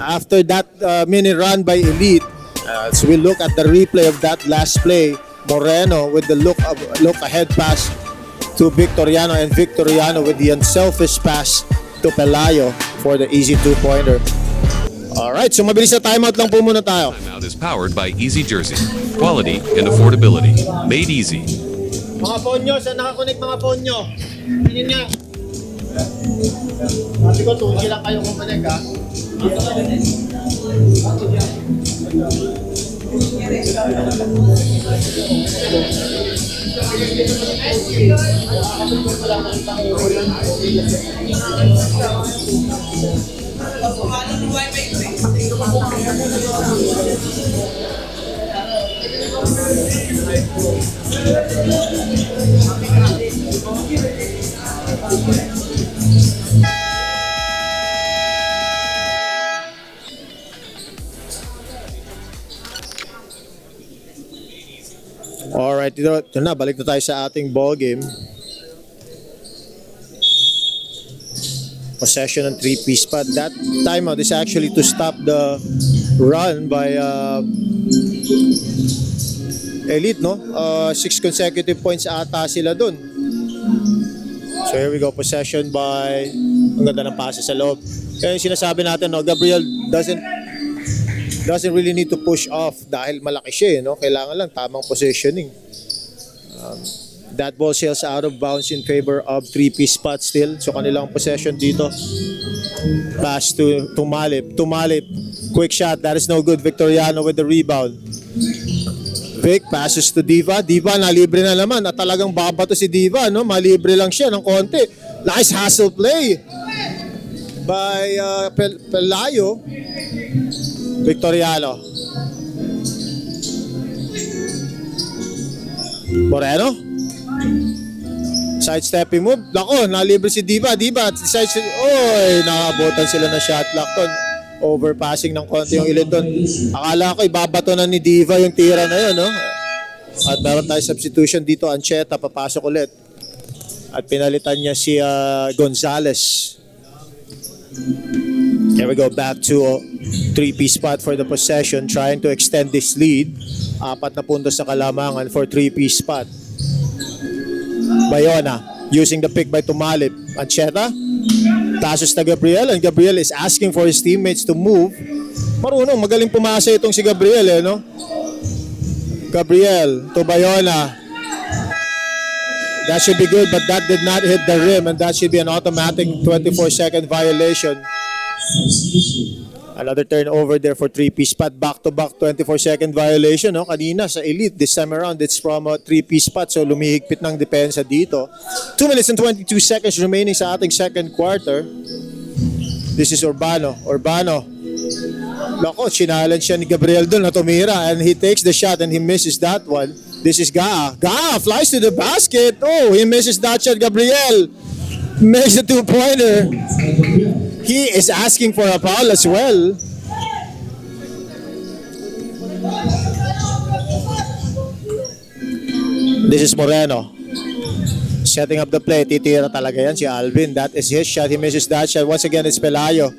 after that mini run by Elite. As we look at the replay of that last play, Moreno with the look ahead pass to Victoriano, and Victoriano with the unselfish pass to Pelayo for the easy 2-pointer. Alright, so mabilis na timeout lang po muna tayo. Timeout is powered by Easy Jersey. Quality and affordability. Made easy. Mga ponyo, saan nakakonek mga ponyo? Tingin nga. Sabi ko, tuloy lang kayo kumanek, ha? Alright, ito na, balik na tayo sa ating ball game. Possession ng 3-piece spot. That timeout is actually to stop the run by Elite, no? 6 consecutive points ata sila dun. So here we go, possession by, ang ganda ng pasa sa loob. Kaya yung sinasabi natin, no, Gabriel doesn't really need to push off dahil malaki siya, no? Kailangan lang tamang positioning. That ball sails out of bounds in favor of 3-piece spot still. So kanilang possession dito. Pass to Tumalip. Tumalip, quick shot. That is no good. Victoriano with the rebound. Vic passes to Diva. Diva nalibre na naman. At talagang babato si Diva, no? Malibre lang siya ng konti. Nice hustle play by Pelayo. Victoriano. Moreno. Sidestepping move. Lako, nalibre si Diva. Diva, nakabotan sila ng shot clock ton. Overpassing ng konti yung Elite doon. Akala ko ibabato na ni Diva yung tira na yun, no? At meron tayo substitution dito. Ancheta, papasok ulit. At pinalitan niya si Gonzalez. Here we go, back to 3-piece spot for the possession, trying to extend this lead. 4 na puntos sa kalamangan for 3-piece spot. Bayona using the pick by Tumalip. Ancheta, tasos na Gabriel, and Gabriel is asking for his teammates to move. Marunong, magaling pumasa itong si Gabriel, no? Gabriel to Bayona. That should be good, but that did not hit the rim, and that should be an automatic 24-second violation. Substitution. Another turnover there for 3-piece spot. Back-to-back 24-second violation. No? Kanina sa Elite, this time around, it's from a 3-piece spot. So lumihigpit ng depensa dito. 2 minutes and 22 seconds remaining sa ating second quarter. This is Urbano. Urbano. Lako, challenge siya ni Gabriel doon na tumira. And he takes the shot and he misses that one. This is Gaa. Gaa flies to the basket. Oh, he misses that shot. Gabriel makes the 2-pointer. He is asking for a foul as well. This is Moreno. Setting up the play. Titira talaga yan si Alvin. That is his shot. He misses that shot. Once again, it's Pelayo.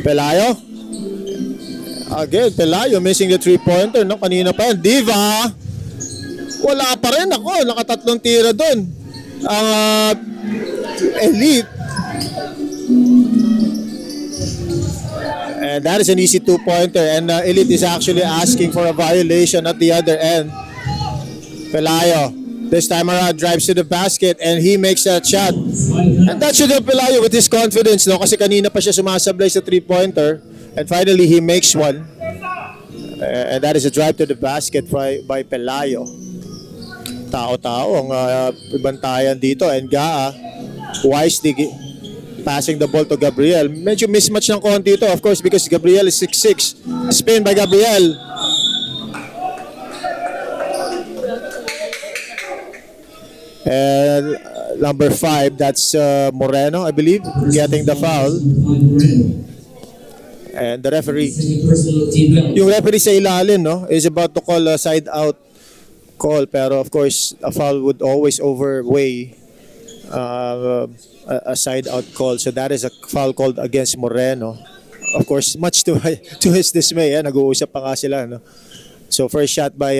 Pelayo. Again, Pelayo missing the 3-pointer. No? Kanina pa yan. Diva. Wala pa rin ako. Nakatatlong tira doon. Ang Elite. And that is an easy 2-pointer. And Elite is actually asking for a violation at the other end. Pelayo. This time around drives to the basket and he makes that shot. And that should have Pelayo with his confidence, no? Kasi kanina pa siya sumasablay sa 3-pointer. And finally, he makes one. And that is a drive to the basket by Pelayo. Tao-tao ang bantayan dito. And Gaa wisely passing the ball to Gabriel. Medyo mismatch ng konti ito, of course, because Gabriel is 6'6". Spin by Gabriel. And number 5, that's Moreno, I believe, getting the foul. And the referee, yung referee sa ilalim, no, is about to call a side out call, pero of course a foul would always overweigh a side out call. So that is a foul called against Moreno. Of course, much to his dismay, nag-uusap pa nga sila, no. So first shot by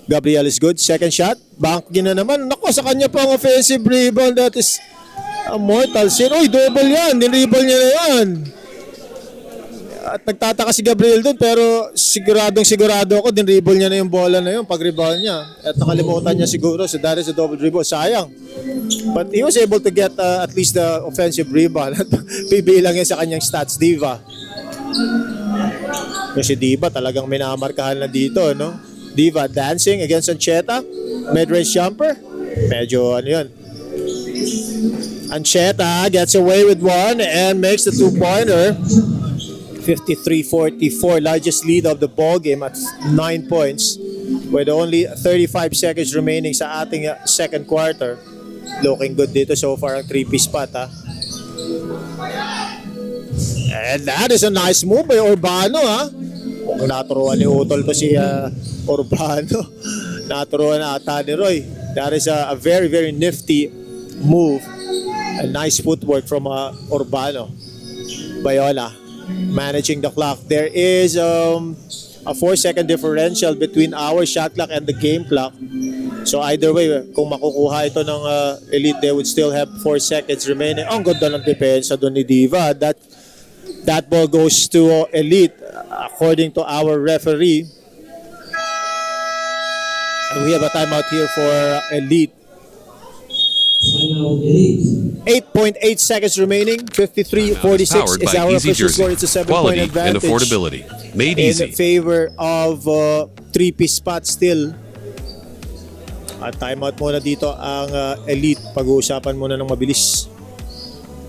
Gabriel is good. Second shot, banking na naman. Nako, sa kanya pa ang offensive rebound. That is a mortal sin. Uy, double yan. Niriball niya na yan. At nagtataka si Gabriel doon, pero sigurado ako, dinribble niya na yung bola na yun pag-rebound niya. At nakalimutan niya siguro, so that is a double dribble. Sayang. But he was able to get at least the offensive rebound. At bibilang yan sa kanyang stats, Diva. Kasi Diva talagang minamarkahan na dito, no? Diva dancing against Ancheta. Mid-range jumper. Medyo ano yun. Ancheta gets away with one and makes the 2-pointer. 53-44, largest lead of the ball game at 9 points with only 35 seconds remaining sa ating second quarter. Looking good dito so far ang 3-piece spot, ha. And that is a nice move by Urbano, ha. Kung naturuan ni Utol to si Urbano, naturuan na ata ni Roy. That is a very, very nifty move. A nice footwork from Urbano. Bayola managing the clock. There is a 4-second differential between our shot clock and the game clock. So either way, kung makukuha ito ng Elite, they would still have 4 seconds remaining. Ang ganda ng depensa doon ni Diva. That ball goes to Elite according to our referee. And we have a timeout here for Elite. 8.8 seconds remaining. 53-46 is our official score. It's a 7-point Quality and advantage affordability. Made in easy. favor of 3-piece spot still. At timeout muna dito ang Elite. Pag-uusapan muna ng mabilis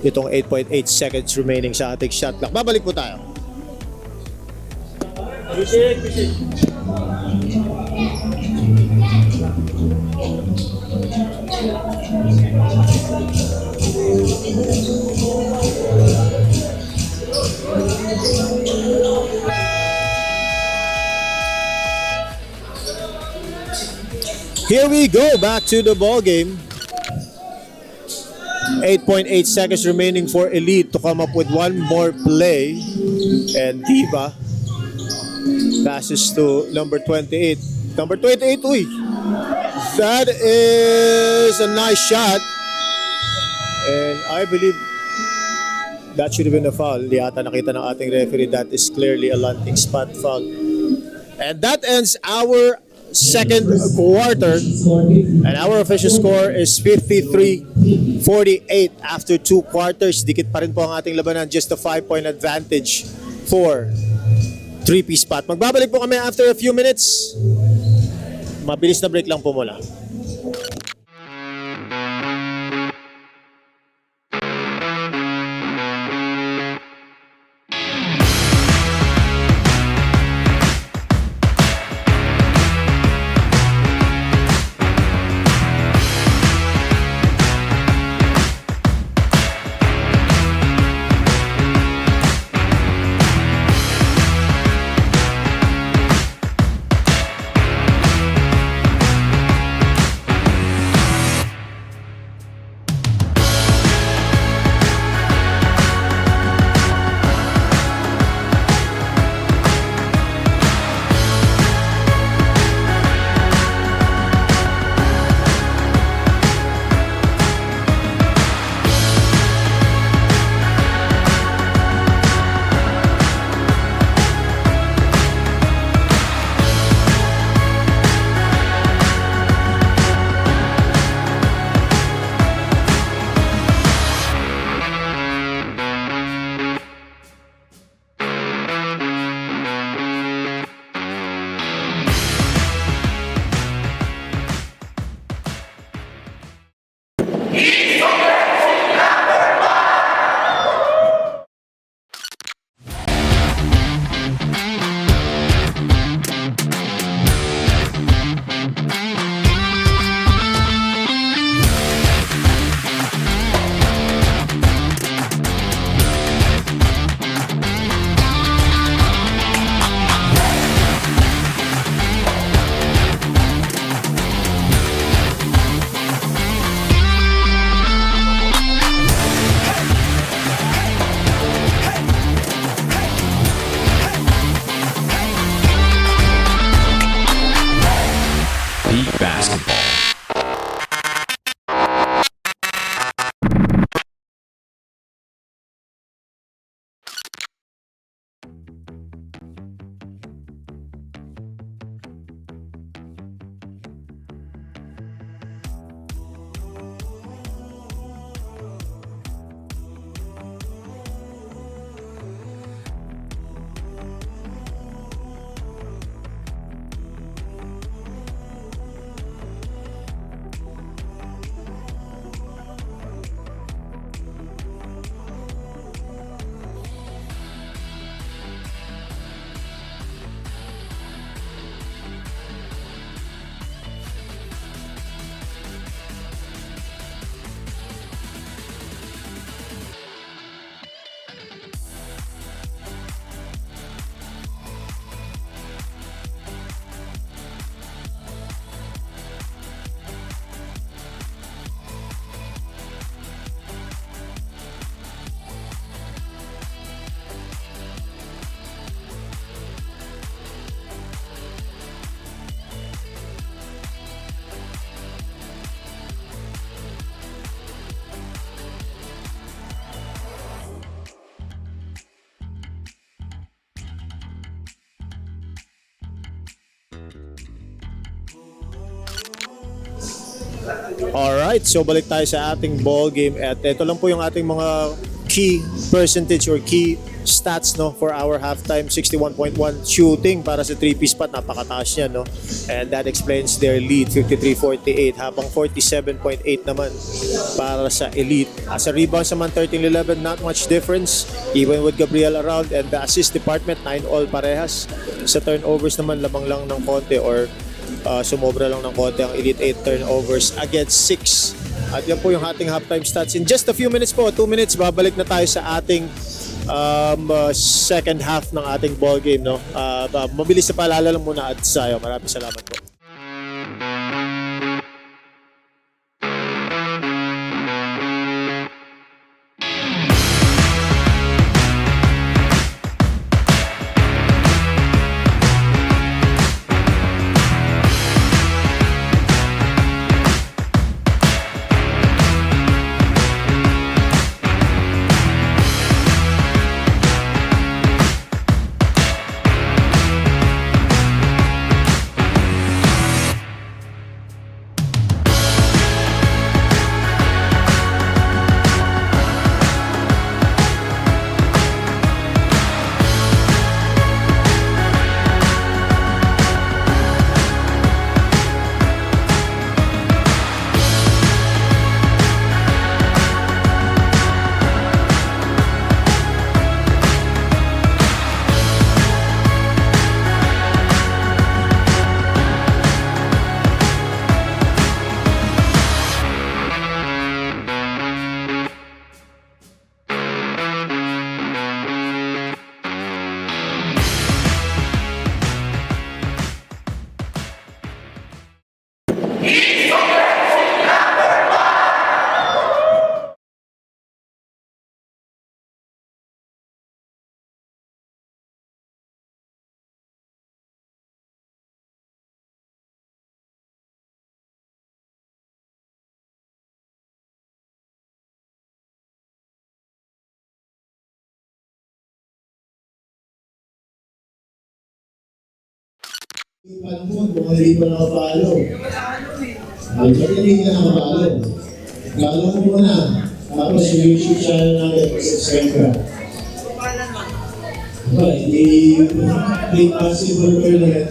itong 8.8 seconds remaining sa ating shot clock. Babalik po tayo. Here we go, back to the ball game. 8.8 seconds remaining for Elite to come up with one more play. And Diva passes to number 28. Number 28, uy! That is a nice shot. And I believe that should have been a foul. Hindi ata nakita ng ating referee. That is clearly a landing spot foul. And that ends our second quarter. And our official score is 53-48 after 2 quarters. Dikit pa rin po ang ating labanan. Just a 5-point advantage for 3P Spot. Magbabalik po kami after a few minutes. Mabilis na break lang po muna. Alright, so balik tayo sa ating ball game at ito lang po yung ating mga key percentage or key stats no for our halftime. 61.1 shooting para sa 3P Spot, napakataas niya no, and that explains their lead 53-48, habang 47.8 naman para sa Elite. As a rebounds naman 13-11, not much difference even with Gabriel around, and the assist department 9-all parehas. Sa turnovers naman lamang lang ng konti or sumobra lang ng konti ang Elite, 8 turnovers against 6. At yan po yung ating halftime stats. In just a few minutes po, 2 minutes, babalik na tayo sa ating second half ng ating ball game no. Mabilis na paalala lang muna at sayo. Maraming salamat po. Panahon kung hindi pa nakapalo. Ay, ba't hindi ka nakapalo? Palo mo muna. Tapos yung YouTube channel natin, subscribe ka. Ba, hindi possible ko yun.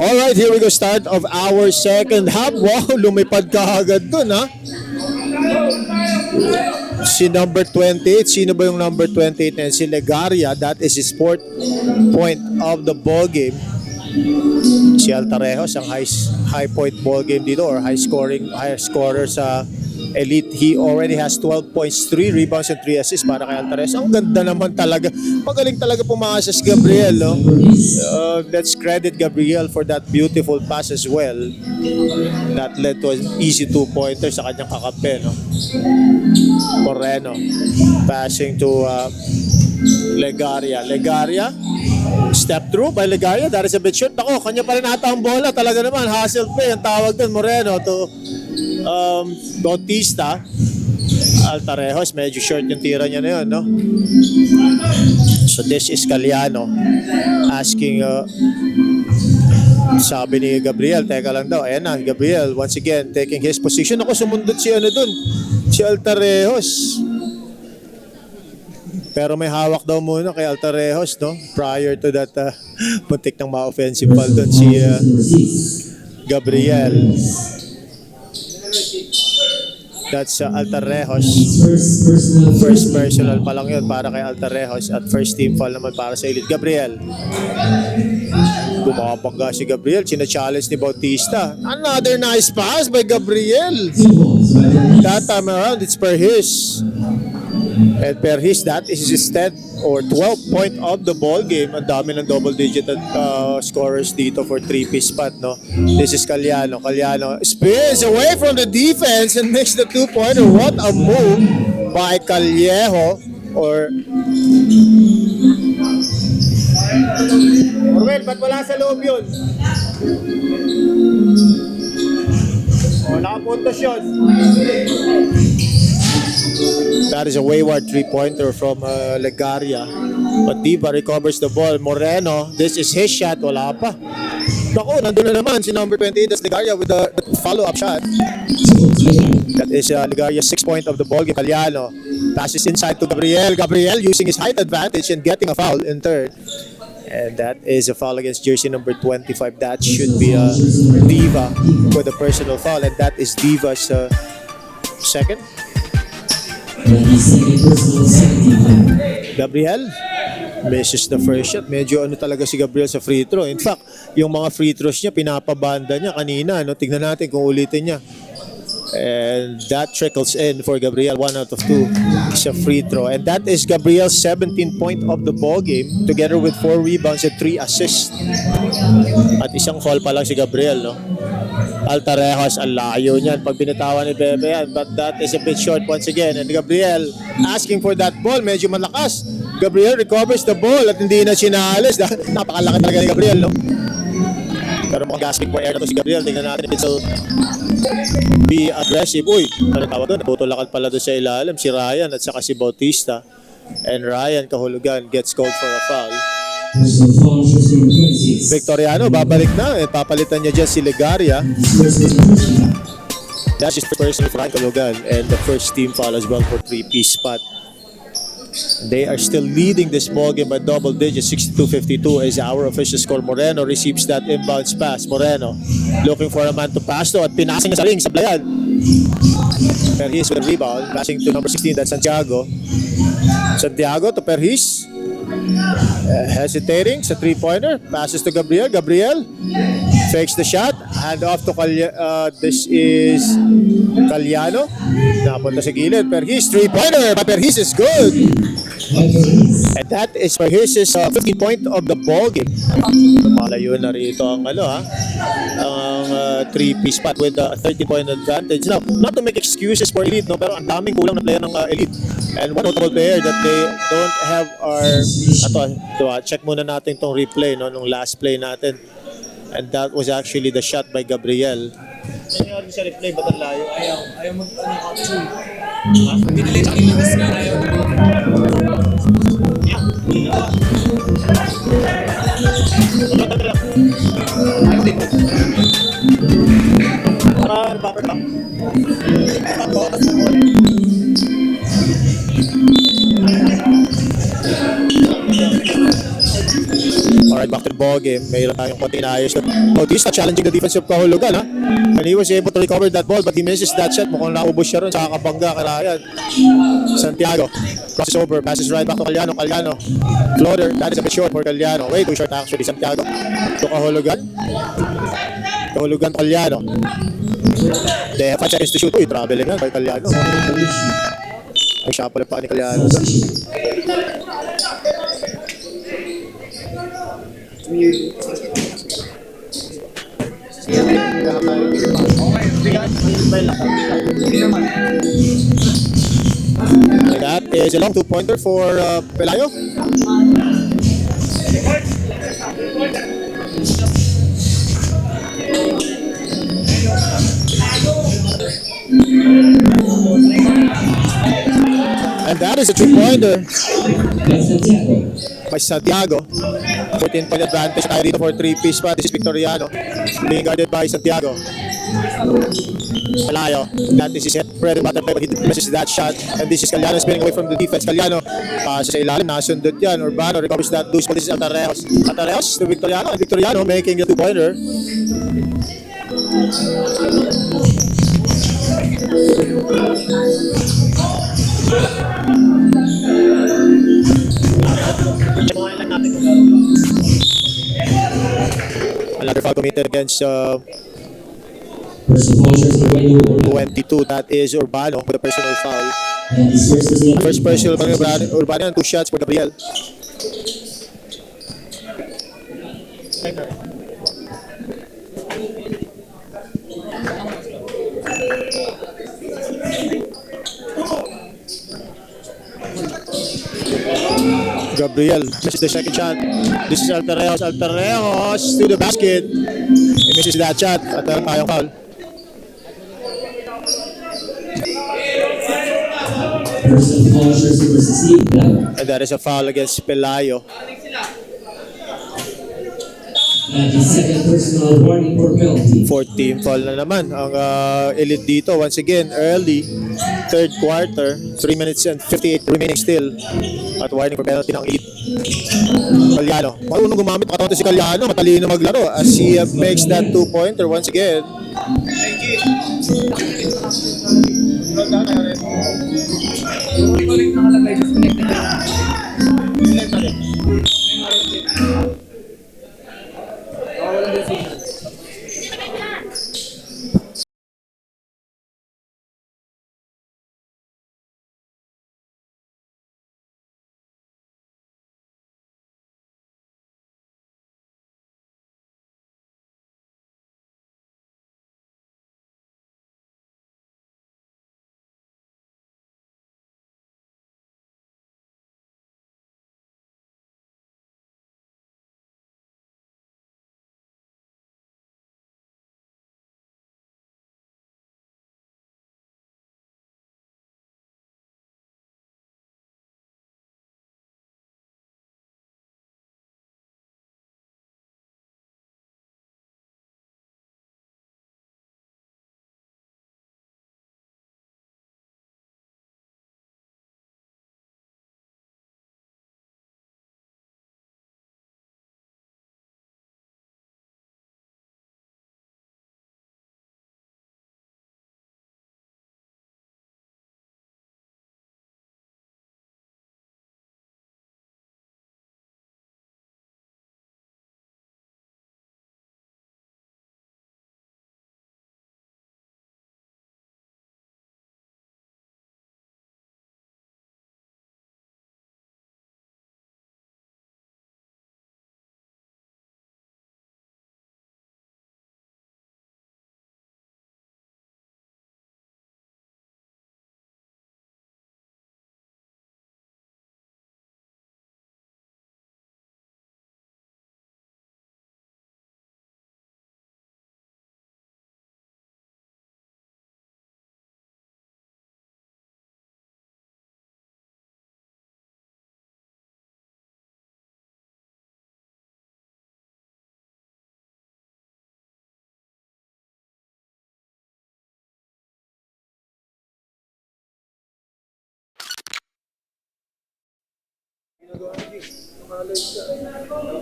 Alright, here we go. Start of our second half. Wow, lumipad ka agad dun, ha? Si number 28. Sino ba yung number 28 na yun? Si Legaria. That is his fourth point of the ball game. Si Altarejos, ang high point ball game dito, or high scorer sa Elite. He already has 12 points, 3 rebounds and 3 assists para kay Altarejos. Ang ganda naman talaga. Magaling talaga pumasa si Gabriel, no? Let's credit Gabriel for that beautiful pass as well. That led to an easy 2-pointer sa kanyang kakampi, no? Moreno passing to Legaria. Step through by Legaria. That is a bit short. Ako, kanya pa rin ata ang bola. Talaga naman, hustle play. Ang tawag dun, Moreno to Bautista. Altarejos, medyo short yung tira niya na yun, no? So this is Caliano asking, sabi ni Gabriel, teka lang daw, ayan na, Gabriel once again taking his position. Ako, sumundot si ano dun, si Altarejos. Pero may hawak daw muna kay Altarejos, no? Prior to that, puntik ng ma-offensive foul dun si Gabriel. That's Altarejos. First personal pa lang yun para kay Altarejos at first team foul naman para sa Elite. Gabriel. Bumabangga si Gabriel. Sina-challenge ni Bautista. Another nice pass by Gabriel. That time around, it's for his. And Perhis, that is his 10th or 12th point of the ball game. Ang dami ng double-digit scorers dito for three-piece spot, no? This is Calyano. Calyano spins away from the defense and makes the two-pointer. What a move by Callejo. Orwell, ba't wala sa loob yun? Nakapuntos yun. That is a wayward three-pointer from Legaria. But Diva recovers the ball. Moreno, this is his shot. Wala pa. Naku, nandun na naman si number 28. That's Legaria with the follow-up shot. That is Legaria's 6th point of the ball game. Calyano passes inside to Gabriel. Gabriel using his height advantage and getting a foul in third. And that is a foul against jersey number 25. That should be Diva with a personal foul. And that is Diva's second. Gabriel misses the first shot. Medyo ano talaga si Gabriel sa free throw. In fact, yung mga free throws niya, pinapabanda niya kanina. No? Tignan natin kung ulitin niya. And that trickles in for Gabriel. 1 out of 2 is a free throw. And that is Gabriel's 17th point of the ball game, together with 4 rebounds and 3 assists. At isang foul pa lang si Gabriel, no? Altarejos, ang layo niyan pag binitawan ni Bebe yan. But that is a bit short once again. And Gabriel asking for that ball, medyo malakas. Gabriel recovers the ball at hindi na sinalis. Napakalaki talaga ni Gabriel, no? Pero mukhang gasping for air na to si Gabriel. Tingnan natin if it'll be aggressive. Uy, ano tawag doon? Natutulakan pala doon sa ilalim si Ryan at saka si Bautista. And Ryan Kahulugan gets called for a foul. Victoriano, babalik na. Eh, papalitan niya dyan si Legaria. That's just the personal for Ryan Kahulugan. And the first team foul as well for three-piece spot. They are still leading this ball game by double digits, 62-52 as our official score. Moreno receives that inbounds pass. Moreno looking for a man to pass to at pinasing sa ring, sablayan. Perhis with a rebound, passing to number 16, that's Santiago. Santiago to Perhis. Hesitating sa three-pointer, passes to Gabriel. Gabriel fakes the shot, hand off to this is Calyano. Napunta sa gilid. Perhis, three-pointer, but Perhis is good. And that is Perhis' 15th point of the ball game. Malayo na rito ang ang three-piece spot with a 30-point advantage. Now, not to make excuses for Elite, no, pero ang daming kulang na player ng Elite. And one notable player that they don't have check muna natin tong replay, no, nung last play natin. And that was actually the shot by Gabriel. Nangyari sa replay, ba't ang layo? Ayaw mag-capture. Hindi nila yung ilis nga, ayaw. Alright, back to the ball game. Mayroon tayong konti na ayos. Bautista challenging the defensive Kahulugan, ha? And he was able to recover that ball, but he misses that shot. Mukhang naubos siya ron sa kabangga kay Ryan. Santiago crosses over, passes right back to Calyano. Calyano floater, that is a bit short for Calyano. Way too short actually. Santiago to Kahulugan. Kahulugan, Calyano. They have 5 seconds to shoot. Uy, traveling na by Calyano. Ay, siya pala pa ni Calyano. That is a long two-pointer for Pelayo. And that is a two-pointer by Santiago. 14-point advantage tayo dito for three-piece spot. This is Victoriano being guarded by Santiago. Pelayo, that is his head bread and butter play, but he misses that shot. And this is Calyano spinning away from the defense. Calyano sa ilalim, nasundot yan. Urbano recovers that loose, but this is Altarejos. Altarejos to Victoriano, and Victoriano making the two-pointer. Another foul committed against Personal foul jersey number 22, 22, that is Urbano with a personal foul. and his first jersey number First personal by Urbano and 2 shots for Gabriel. Gabriel misses the second shot. This is Altarejos. Altarejos to the basket. He misses that shot at the tayong foul. personal foul jersey number 16, Blau. And that is a foul against Pelayo. And his second personal warning for penalty. 4th team foul na naman ang Elite dito. Once again, early, third quarter, 3 minutes and 58 remaining still. At warning for penalty ng Elite. Calyano. Marunong gumamit pakatonto si Calyano. Matalino maglaro as he makes that 2-pointer once again.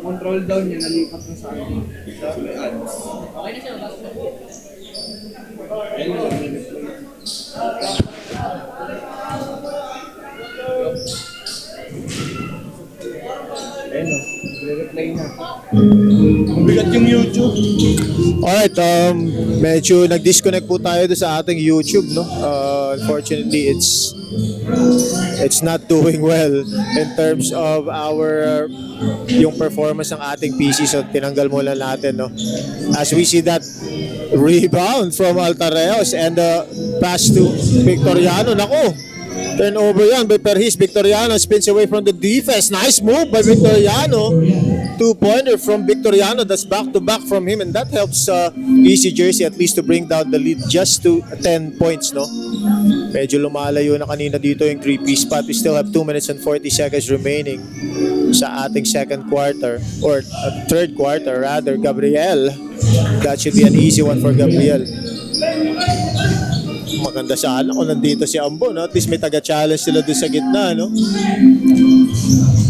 Control down niya, nalipat na sa akin. May ads. Ayun o, re-replay na. Mabigat yung YouTube. Alright, medyo nag-disconnect po tayo doon sa ating YouTube, no? Unfortunately, it's not doing well in terms of yung performance ng ating PC, so tinanggal muna natin, no? As we see that rebound from Altarejos and the pass to Victoriano. Nako, turnover yan by Perhis. Victoriano spins away from the defense. Nice move by Victoriano. 2-pointer from Victoriano. That's back-to-back from him, and that helps Easy Jersey at least to bring down the lead just to 10 points, no? Medyo lumalayo na kanina dito yung 3-piece spot. We still have 2 minutes and 40 seconds remaining sa ating second quarter, or third quarter rather. Gabriel, that should be an easy one for Gabriel. Maganda sana kung nandito si Ambo, no? At least may taga-challenge sila doon sa gitna, no?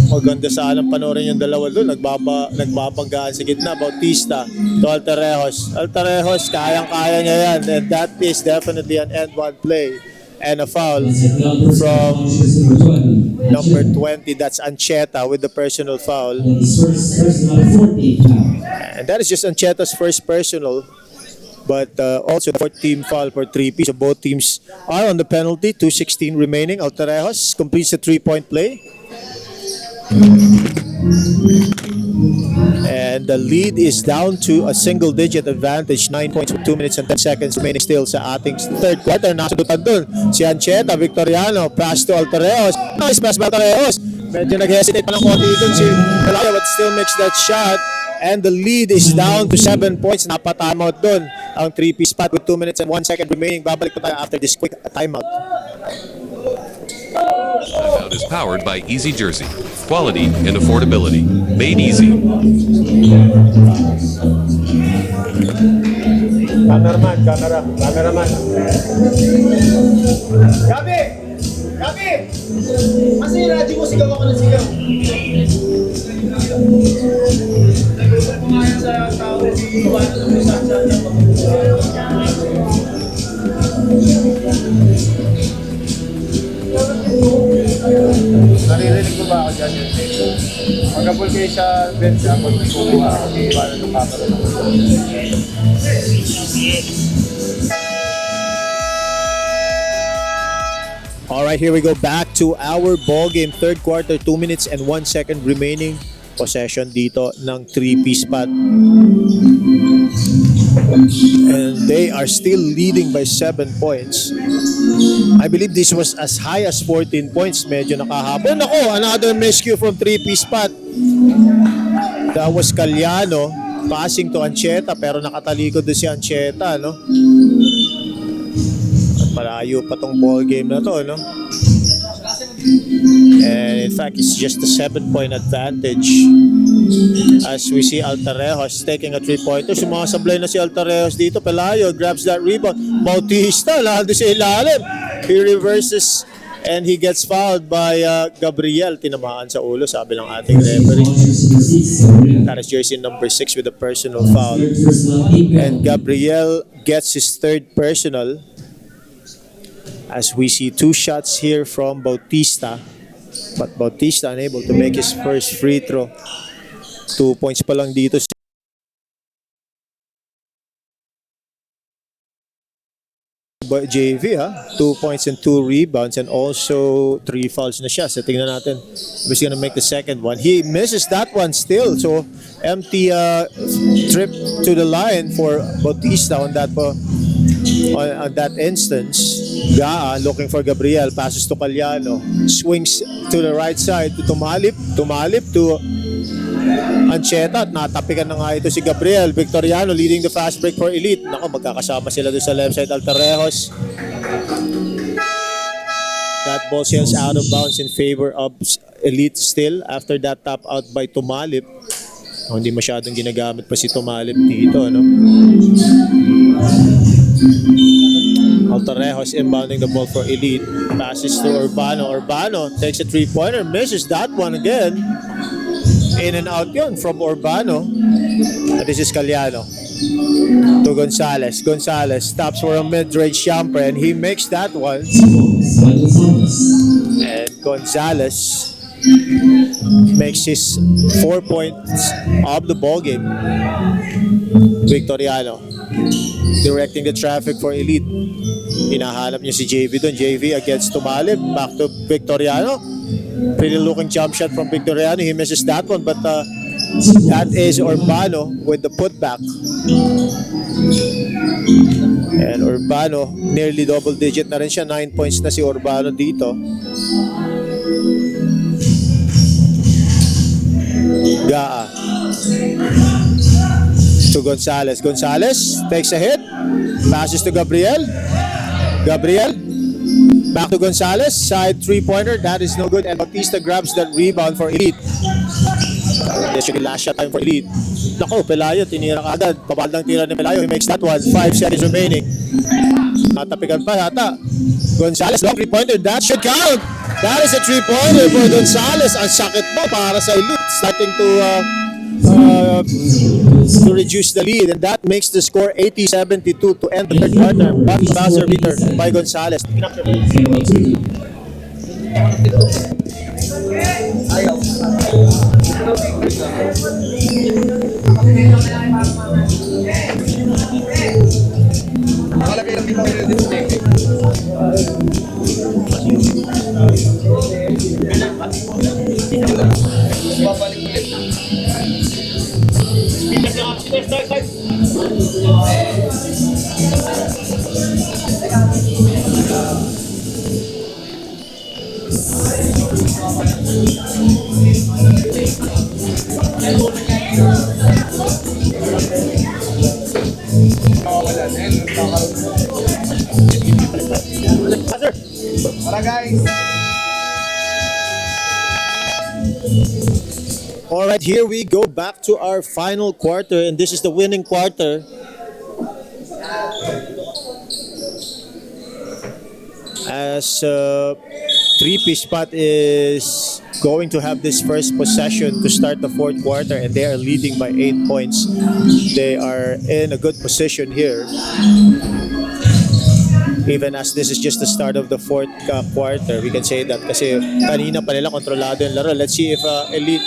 Maganda sana panoorin yung dalawa doon. Nagbabanggaan sa gitna. Bautista to Altarejos. Altarejos, kayang-kaya niya yan. And that is definitely an end one play. And a foul from number 20. That's Ancheta with the personal foul. And his first personal 14 foul. And that is just Ancheta's first personal. But also the fourth team foul for 3P. So both teams are on the penalty. 2:16 remaining. Altarejos completes the 3-point play. And the lead is down to a single-digit advantage. 9 points with 2 minutes and 10 seconds remaining still sa ating third quarter. Nasudutan dun si Ancheta, Victoriano, pass to Altarejos. Nice pass by Altarejos. Medyo nag-hesitate pa ng konti dun si Pelaya, but still makes that shot. And the lead is down to 7 points. Napatimeout dun ang 3P Spot with 2 minutes and 1 second remaining. Babalik pa tayo after this quick timeout. Timeout is powered by Easy Jersey. Quality and affordability. Made easy. Cameraman. Gabi! Gabi! Masa yung radyo mo? Sigaw ako ng sigaw. Pumayang sa tao, gawa na ng mensahe niya. Naririnig ko ba ako dyan yun? Magkabol kayo sa bench, ako nagkukuha ako, iiwanan ng kakaroon. All right, here we go back to our ball game. Third quarter, 2 minutes and 1 second remaining. Possession dito ng 3P Spot. And they are still leading by 7 points. I believe this was as high as 14 points. Medyo nakahabol. Ako, another miscue from 3P Spot. That was Caliano passing to Ancheta, pero nakatalikod doon si Ancheta, no? At malayo pa tong ball game na to, no? And in fact, it's just a 7-point advantage. As we see Altarejos taking a 3-pointer. Sumasablay na si Altarejos dito. Pelayo grabs that rebound. Bautista, lalo sa ilalim. He reverses and he gets fouled by Gabriel. Tinamaan sa ulo, sabi ng ating referee. That is jersey number 6 with a personal foul. And Gabriel gets his third personal. As we see 2 shots here from Bautista, but Bautista unable to make his first free throw. 2 points pa lang dito si JV, 2 points and 2 rebounds, and also 3 fouls na siya. So tingnan natin if he's gonna make the second one. He misses that one still, so empty trip to the line for Bautista on that instance. Gaa looking for Gabriel, passes to Caliano, swings to the right side to Tumalip to Ancheta, at natapikan na nga ito si Gabriel. Victoriano leading the fast break for Elite. Nako, magkakasama sila doon sa left side. Altarejos. That ball sails out of bounds in favor of Elite still after that tap out by Tumalip. Hindi masyadong ginagamit pa si Tumalip dito, no? Altarejos inbounding the ball for Elite. Passes to Urbano. Urbano takes a 3-pointer. Misses that one again. In and out yun from Urbano. And this is Caliano. To Gonzalez. Gonzalez stops for a mid-range jumper and he makes that one. And Gonzalez makes his 4 points of the ball game. Victoriano directing the traffic for Elite. Hinahanap niya si JV doon. JV against Tumalip. Back to Victoriano. Pretty looking jump shot from Victoriano. He misses that one, but that is Urbano with the putback. And Urbano, nearly double digit na rin siya. 9 points na si Urbano dito. Gaa to Gonzalez. Gonzalez takes a hit. Passes to Gabriel. Gabriel back to Gonzalez. Side 3-pointer. That is no good. And Bautista grabs that rebound for Elite. This should be last shot time for Elite. Nako, Pelayo tinira agad. Papaldang tira ni Pelayo. He makes that one. 5 seconds remaining. Natapikan pa yata. Gonzalez long 3-pointer. That should count. That is a 3-pointer for Gonzalez. Ang sakit mo para sa Elite. Starting to reduce the lead, and that makes the score 80-72 to end the third quarter. Back to buzzer beater by Gonzalez. Tara guys! All right, here we go back to our final quarter, and this is the winning quarter. As three-piece Spot is going to have this first possession to start the fourth quarter, and they are leading by 8 points. They are in a good position here. Even as this is just the start of the fourth quarter, we can say that kasi kanina pa nila kontrolado yung laro. Let's see if Elite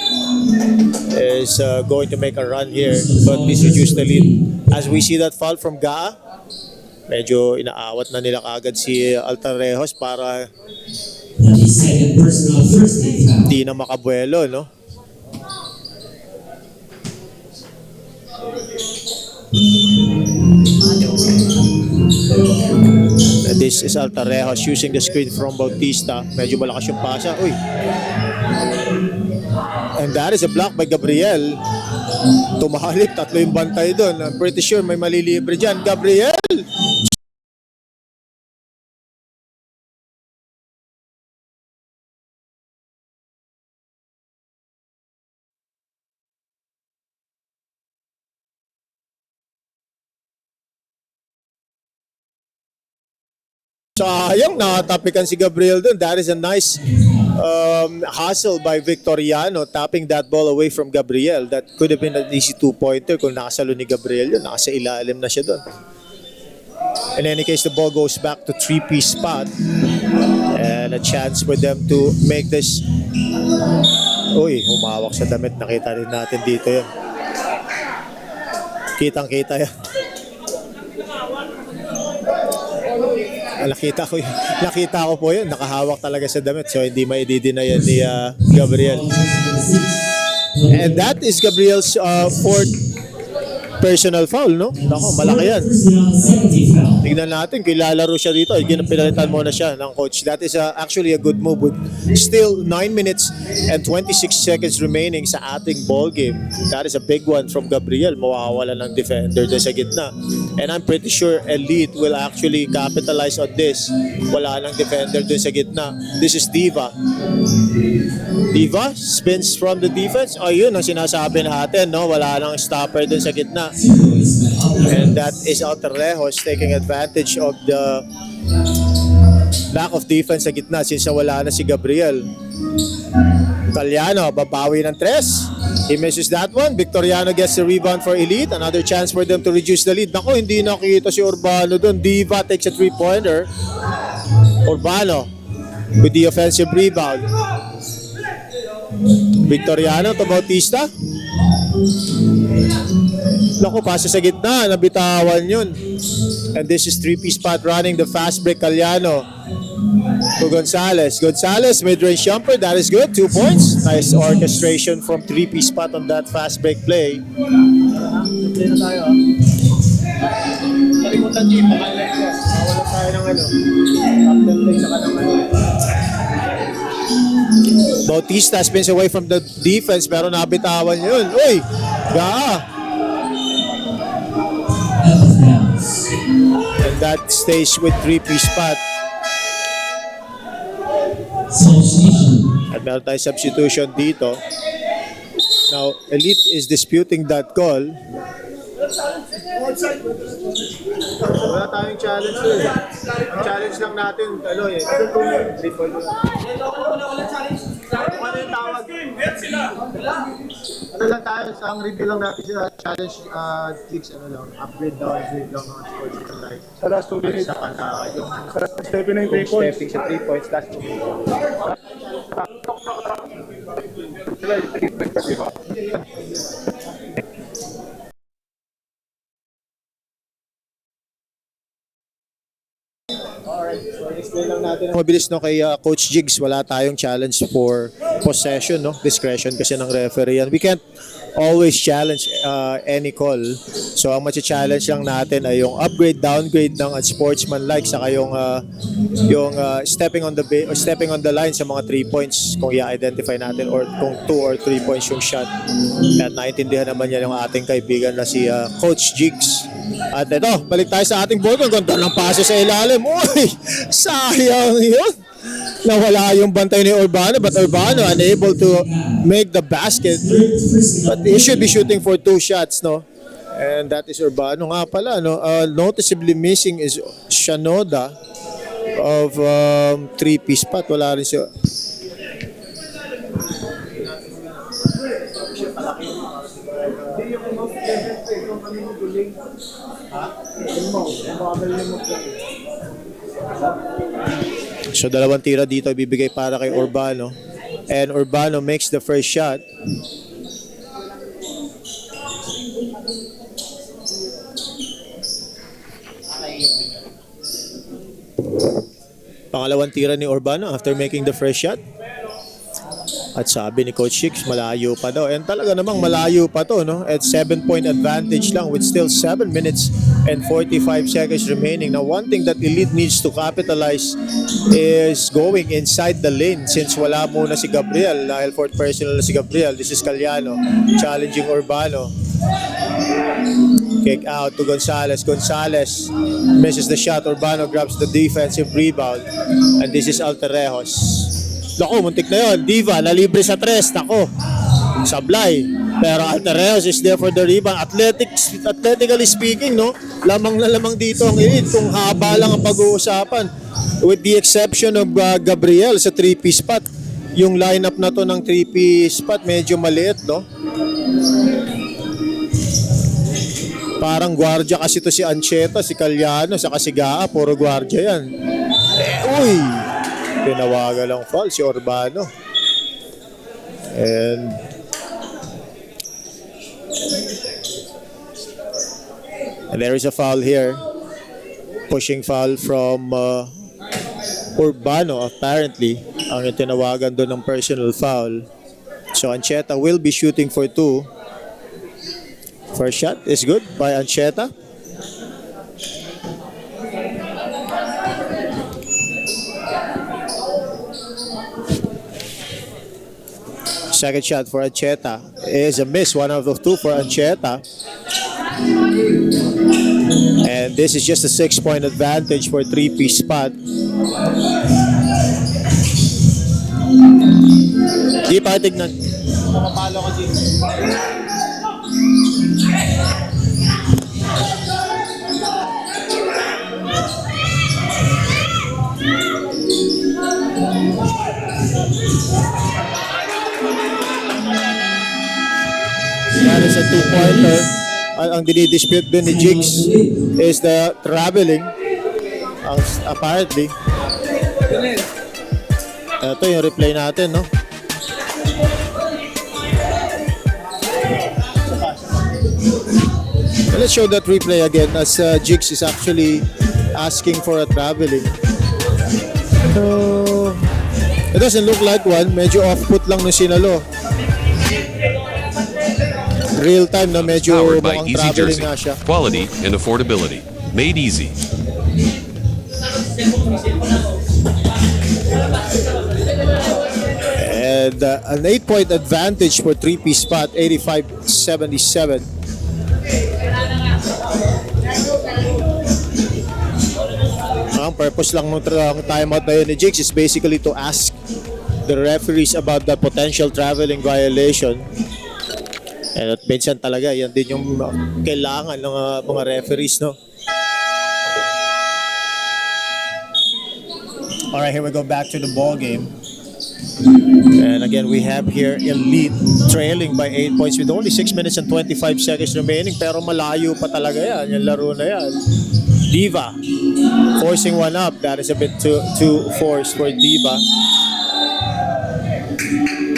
is going to make a run here to at least reduce the lead. As we see that foul from Gaa, medyo inaawat na nila kaagad si Altarejos para Now the second personal first team foul. di na makabuelo, no? This is Altarejos using the screen from Bautista. Medyo malakas yung pasa. Uy. And that is a block by Gabriel. Tumahalip, tatlo yung bantay doon. I'm pretty sure may malilibre dyan. Gabriel! Sayang, nakatapikan si Gabriel doon. That is a nice hustle by Victoriano, tapping that ball away from Gabriel. That could have been an easy two-pointer kung nakasalo ni Gabriel yun. Nakasa ilalim na siya doon. In any case, the ball goes back to three-piece Spot. And a chance for them to make this. Uy, humawak sa damit. Nakita rin natin dito yun. Kitang-kita yan. Nakita ko po yun, nakahawak talaga sa damit, so hindi maididina yan ni Gabriel. And that is Gabriel's fourth personal foul, no? Nako, malaki yan. Personal second team foul. Tignan natin, kung ilalaro siya dito, pinalitan muna siya ng coach. That is actually a good move with still 9 minutes and 26 seconds remaining sa ating ball game. That is a big one from Gabriel. Mawawala ng defender dyan sa gitna. And I'm pretty sure Elite will actually capitalize on this. Wala ng defender dun sa gitna. This is Diva. Diva spins from the defense. Oh, yun ang sinasabi natin, no? Wala nang stopper dun sa gitna. And that is Altarejos taking advantage of the lack of defense sa gitna since wala na si Gabriel. Italiano, babawi ng tres. He misses that one. Victoriano gets the rebound for Elite. Another chance for them to reduce the lead. Naku, hindi nakita si Urbano doon. Diva takes a three-pointer. Urbano with the offensive rebound. Victoriano to Bautista. Naku, pasa sa gitna. Nabitawan yun. And this is three-piece Spot running the fast break. Caliano to Gonzalez. Gonzalez, mid-range jumper. That is good. 2 points. Nice orchestration from three-piece Spot on that fast break play. Play na tayo. Kalimutan team, pakalag ko. Wala tayo ng captain play sa kanang Bautista spins away from the defense pero nabitawan yun. Uy! Gaa! And that stays with three-piece Spot. At meron tayong substitution dito. Now, Elite is disputing that call. Wala tayong challenge eh. Ang challenge lang natin, triple. Ano yung tawag? Ano lang tayo, ang review lang natin sila, challenge tricks, upgrade down, grade lang ng sports and life. Sa last 2 minutes, Sa yung stepping na yung 3 points. stepping sa 3 points, last 2 minutes. Sila yung 3 points, di ba? Alright, so explain lang natin. Mabilis no kay Coach Jigs, wala tayong challenge for possession, no? Discretion kasi ng referee yan. We can't always challenge any call. So ang challenge lang natin ay yung upgrade, downgrade ng sportsmanlike saka yung stepping on the line sa mga 3 points kung i-identify natin or kung 2 or 3 points yung shot. At naintindihan naman yan yung ating kaibigan na si Coach Jigs. At ito, balik tayo sa ating board. Ang ganda ng paso sa ilalim. Uy, sayang yun. Nawala yung bantay ni Urbano, but Urbano unable to make the basket. But he should be shooting for 2 shots, no? And that is Urbano nga pala, no? Noticeably missing is Shanoda of 3-piece spot. Wala rin siya. So dalawang tira dito ibibigay para kay Urbano. And Urbano makes the first shot. Pangalawang tira ni Urbano after making the first shot. At sabi ni Coach Chicks, malayo pa daw. And talaga namang malayo pa to, no? At 7-point advantage lang with still 7 minutes and 45 seconds remaining. Now, one thing that Elite needs to capitalize is going inside the lane since wala muna si Gabriel. Dahil fourth personal na si Gabriel. This is Caliano challenging Urbano. Kick out to Gonzalez. Gonzalez misses the shot. Urbano grabs the defensive rebound. And this is Alterejos. Lako, muntik na yun. Diva, nalibre sa 3. Lako, sablay. Pero Alterejos is there for the rebound. Athletically speaking, no? Lamang na lamang dito ang Elite kung haba lang ang pag-uusapan. With the exception of Gabriel sa 3-piece spot. Yung lineup na to ng 3-piece spot medyo maliit, no? Parang gwardiya kasi to si Ancheta, si Caliano, sa Kasigaa, puro gwardiya yan. Uy! Tinawagan lang foul si Urbano. And there is a foul here. Pushing foul from Urbano apparently. Ang tinawagan doon ng personal foul. So Ancheta will be shooting for 2. First shot is good by Ancheta. Second shot for Ancheta is a miss. 1 out of 2 for Ancheta. And this is just a 6-point advantage for 3-piece spot. Di pa tignan. Mapapalo ka, Jim. That is a 2-pointer. Ang dinidispute din ni Jigs is the traveling. Apparently. Ito yung replay natin, no? Let's show that replay again as Jigs is actually asking for a traveling. So, it doesn't look like one. Medyo off-put lang ng sinalo. Real time na medyo Powered by mukhang Easy traveling Jersey. nga siya. Quality and affordability. Made easy. And an 8-point advantage for 3-piece spot, 85-77. Ang purpose lang ng timeout na yun ni Jigs is basically to ask the referees about the potential traveling violation. And at minsan talaga, yan din yung kailangan ng mga referees, no? Alright, here we go back to the ball game. And again, we have here Elite trailing by 8 points with only 6 minutes and 25 seconds remaining. Pero malayo pa talaga yan, yung laro na yan. Diva forcing one up. That is a bit too forced for Diva.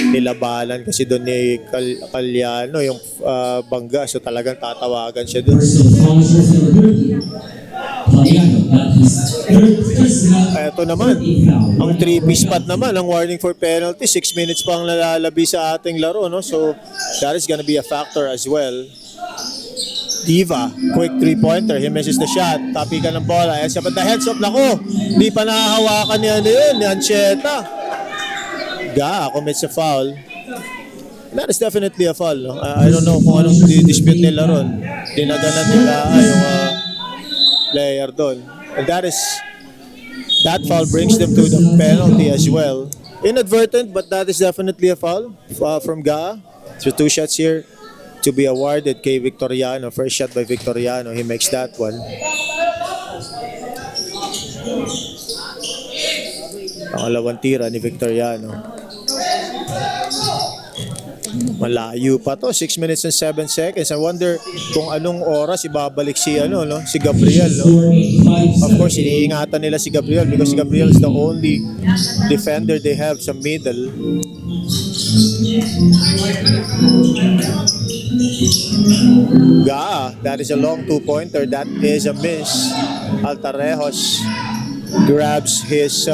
Nilabanan kasi doon ni Caliano yung bangga. So talagang tatawagan siya doon. Personal foul, number 30. Caliano That is third personal. Ito naman, 14th foul. ang 3-piece spot naman, ang warning for penalty, 6 minutes pa ang lalalabi sa ating laro, no? So, that is gonna be a factor as well. Diva, quick 3-pointer, he misses the shot, tapikan ng bola, and sabat na heads up, nako, hindi pa nahahawakan ni ano yun, ni Ancheta. Commits a foul. That is definitely a foul, no? I don't know kung anong dispute nila ron. Dinaganan nila yung player doon. And that foul brings them to the penalty as well. Inadvertent, but that is definitely a foul from Ga. So 2 shots here to be awarded kay Victoriano. First shot by Victoriano, he makes that one. Pangalawang tira ni Victoriano. Malayo pa to, 6 minutes and 7 seconds. I wonder kung anong oras ibabalik si si Gabriel, no? Of course, iniingatan nila si Gabriel because si Gabriel is the only defender they have sa middle. That is a long 2-pointer. That is a miss. Altarejos grabs his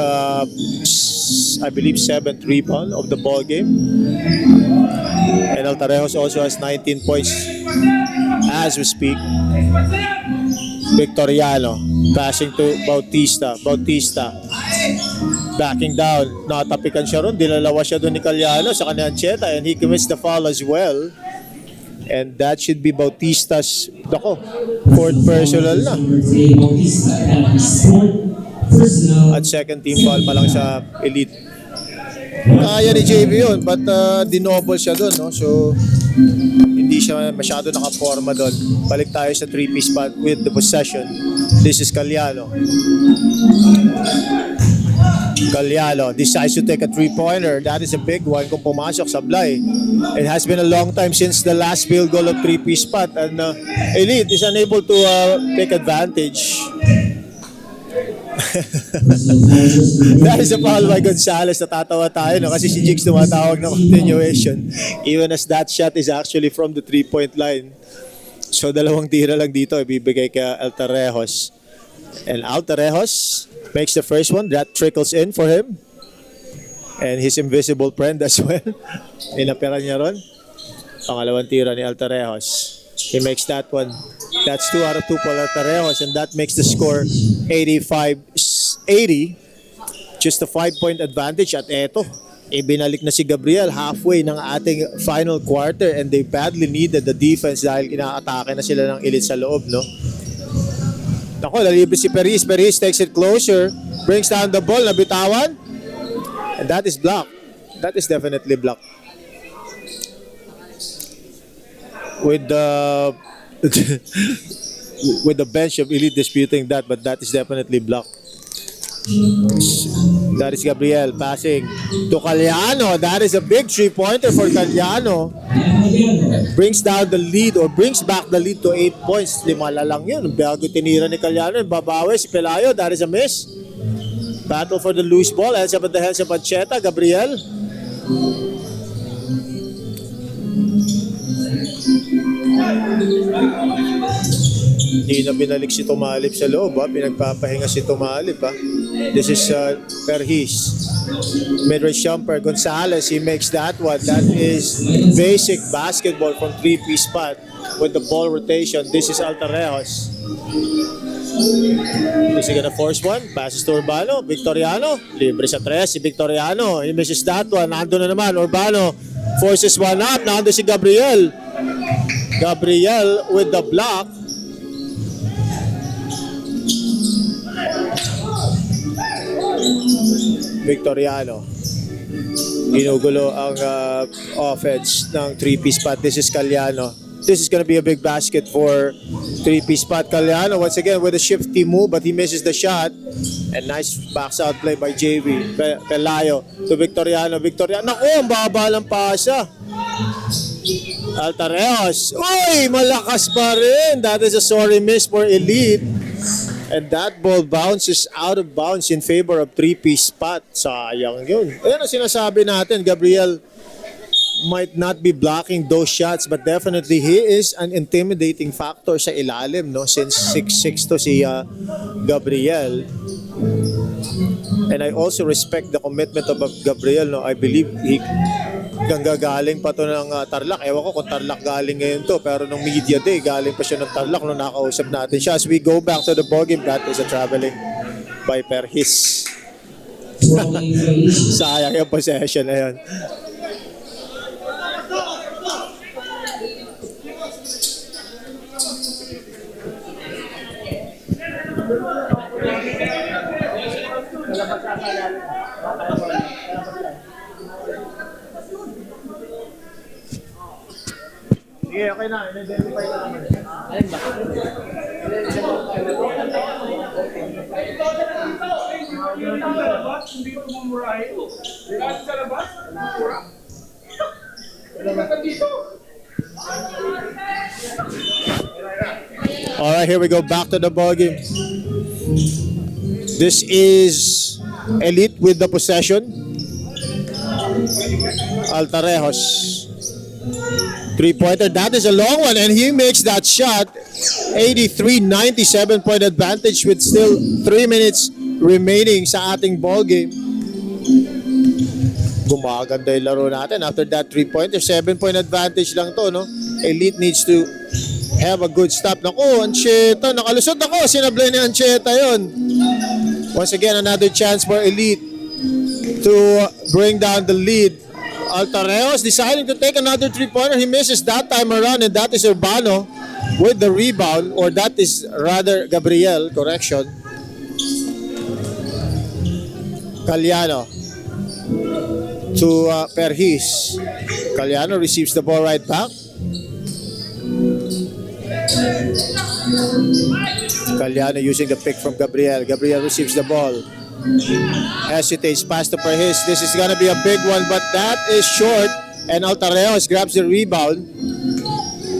I believe 7th rebound of the ball game. And Altarejos also has 19 points as we speak. Victoriano passing to Bautista. Backing down. Nakatapikan siya ron. Dilalawa siya doon ni Cagliano sa kanyang Ancheta, and he commits the foul as well. And that should be Bautista's fourth personal na. At second team foul pa lang sa Elite. Kaya ni JV yun, but dinoble siya doon, no? So hindi siya masyado nakaporma doon. Balik tayo sa 3-piece spot with the possession. This is Cagliano decides to take a 3-pointer. That is a big one kung pumasok sablay. It has been a long time since the last field goal of 3-piece spot, and Elite is unable to take advantage. That is a foul by Gonzalez. Natatawa tayo, no? Kasi si Jigs tumatawag ng continuation even as that shot is actually from the 3-point line. So dalawang tira lang dito ibibigay kay Altarejos, and Altarejos makes the first one. That trickles in for him and his invisible friend as well. Inaperan niya ron. Pangalawang tira ni Altarejos, he makes that one. That's 2 out of 2 for Altarejos, and that makes the score 85-80. Just a 5-point advantage. At eto, ibinalik na si Gabriel halfway ng ating final quarter, and they badly needed the defense dahil inaatake na sila ng Elite sa loob, no? Nako, nalibre si Peris. Peris takes it closer, brings down the ball, nabitawan, and that is blocked. That is definitely blocked. With the with the bench of Elite disputing that, but that is definitely blocked. That is Gabriel passing to Cagliano. That is a big 3-pointer for Cagliano. Brings down the lead, or brings back the lead to 8 points. 5 lang yun. Bago tinira ni Cagliano, babawi si Pelayo. That is a miss. Battle for the loose ball. Hands up at the hands of Ancheta. Gabriel. Hindi na binalik si Tumalip sa loob, ha? Pinagpapahinga si Tumalip, ha? This is Perhis. Mid-range jumper, Gonzalez, he makes that one. That is basic basketball from 3-piece spot with the ball rotation. This is Altarejos. Is he gonna force one? Passes to Urbano. Victoriano, libre sa 3 si Victoriano. He misses that one. Nando na naman, Urbano forces one up. Nando si Gabriel. Gabriel with the block. Victoriano. Ginugulo ang offense ng 3-piece spot. This is Cagliano. This is gonna be a big basket for 3-piece spot. Cagliano once again with a shifty move, but he misses the shot. And nice backs out play by JV. Pelayo to Victoriano. Victoriano. Naku, ang baba ng pasa. Altarejos. Uy, malakas pa rin. That is a sorry miss for Elite. And that ball bounces out of bounds in favor of 3-piece spot. Sayang yun. Ayan ang sinasabi natin, Gabriel. might not be blocking those shots, but definitely he is an intimidating factor sa ilalim, no? Since 6'6 to si Gabriel. And I also respect the commitment of Gabriel, no? I believe he gagaling pa to ng Tarlac. Ewan ko kung Tarlac galing ngayon to, pero nung media day, galing pa siya ng Tarlac nung nakausap natin siya. As we go back to the ball game, that is a traveling by Perhis. Sayang yung possession na yun. Sige, okay na. I-identify ko naman. Alin ba? Hindi ko mumurahin. Kahit sa labas, mura. Alright, here we go. Back to the ball game. This is Elite with the possession. Altarejos. Three-pointer. That is a long one, and he makes that shot. 83-97 point advantage with still 3 minutes remaining sa ating ball game. Gumaganda yung laro natin. After that three-pointer, 7-point advantage lang to, no? Elite needs to have a good stop. Naku, Ancheta. Nakalusot ako. Sinablay ni Ancheta yun. Once again, another chance for Elite to bring down the lead. Altarejos deciding to take another three-pointer. He misses that time around, and that is Urbano with the rebound, or that is rather Gabriel, correction. Caliano to Perhis. Caliano receives the ball right back. Caliano using the pick from Gabriel. Gabriel receives the ball. Hesitates, pass to Perhis. This is gonna be a big one, but that is short. And Altarejos grabs the rebound.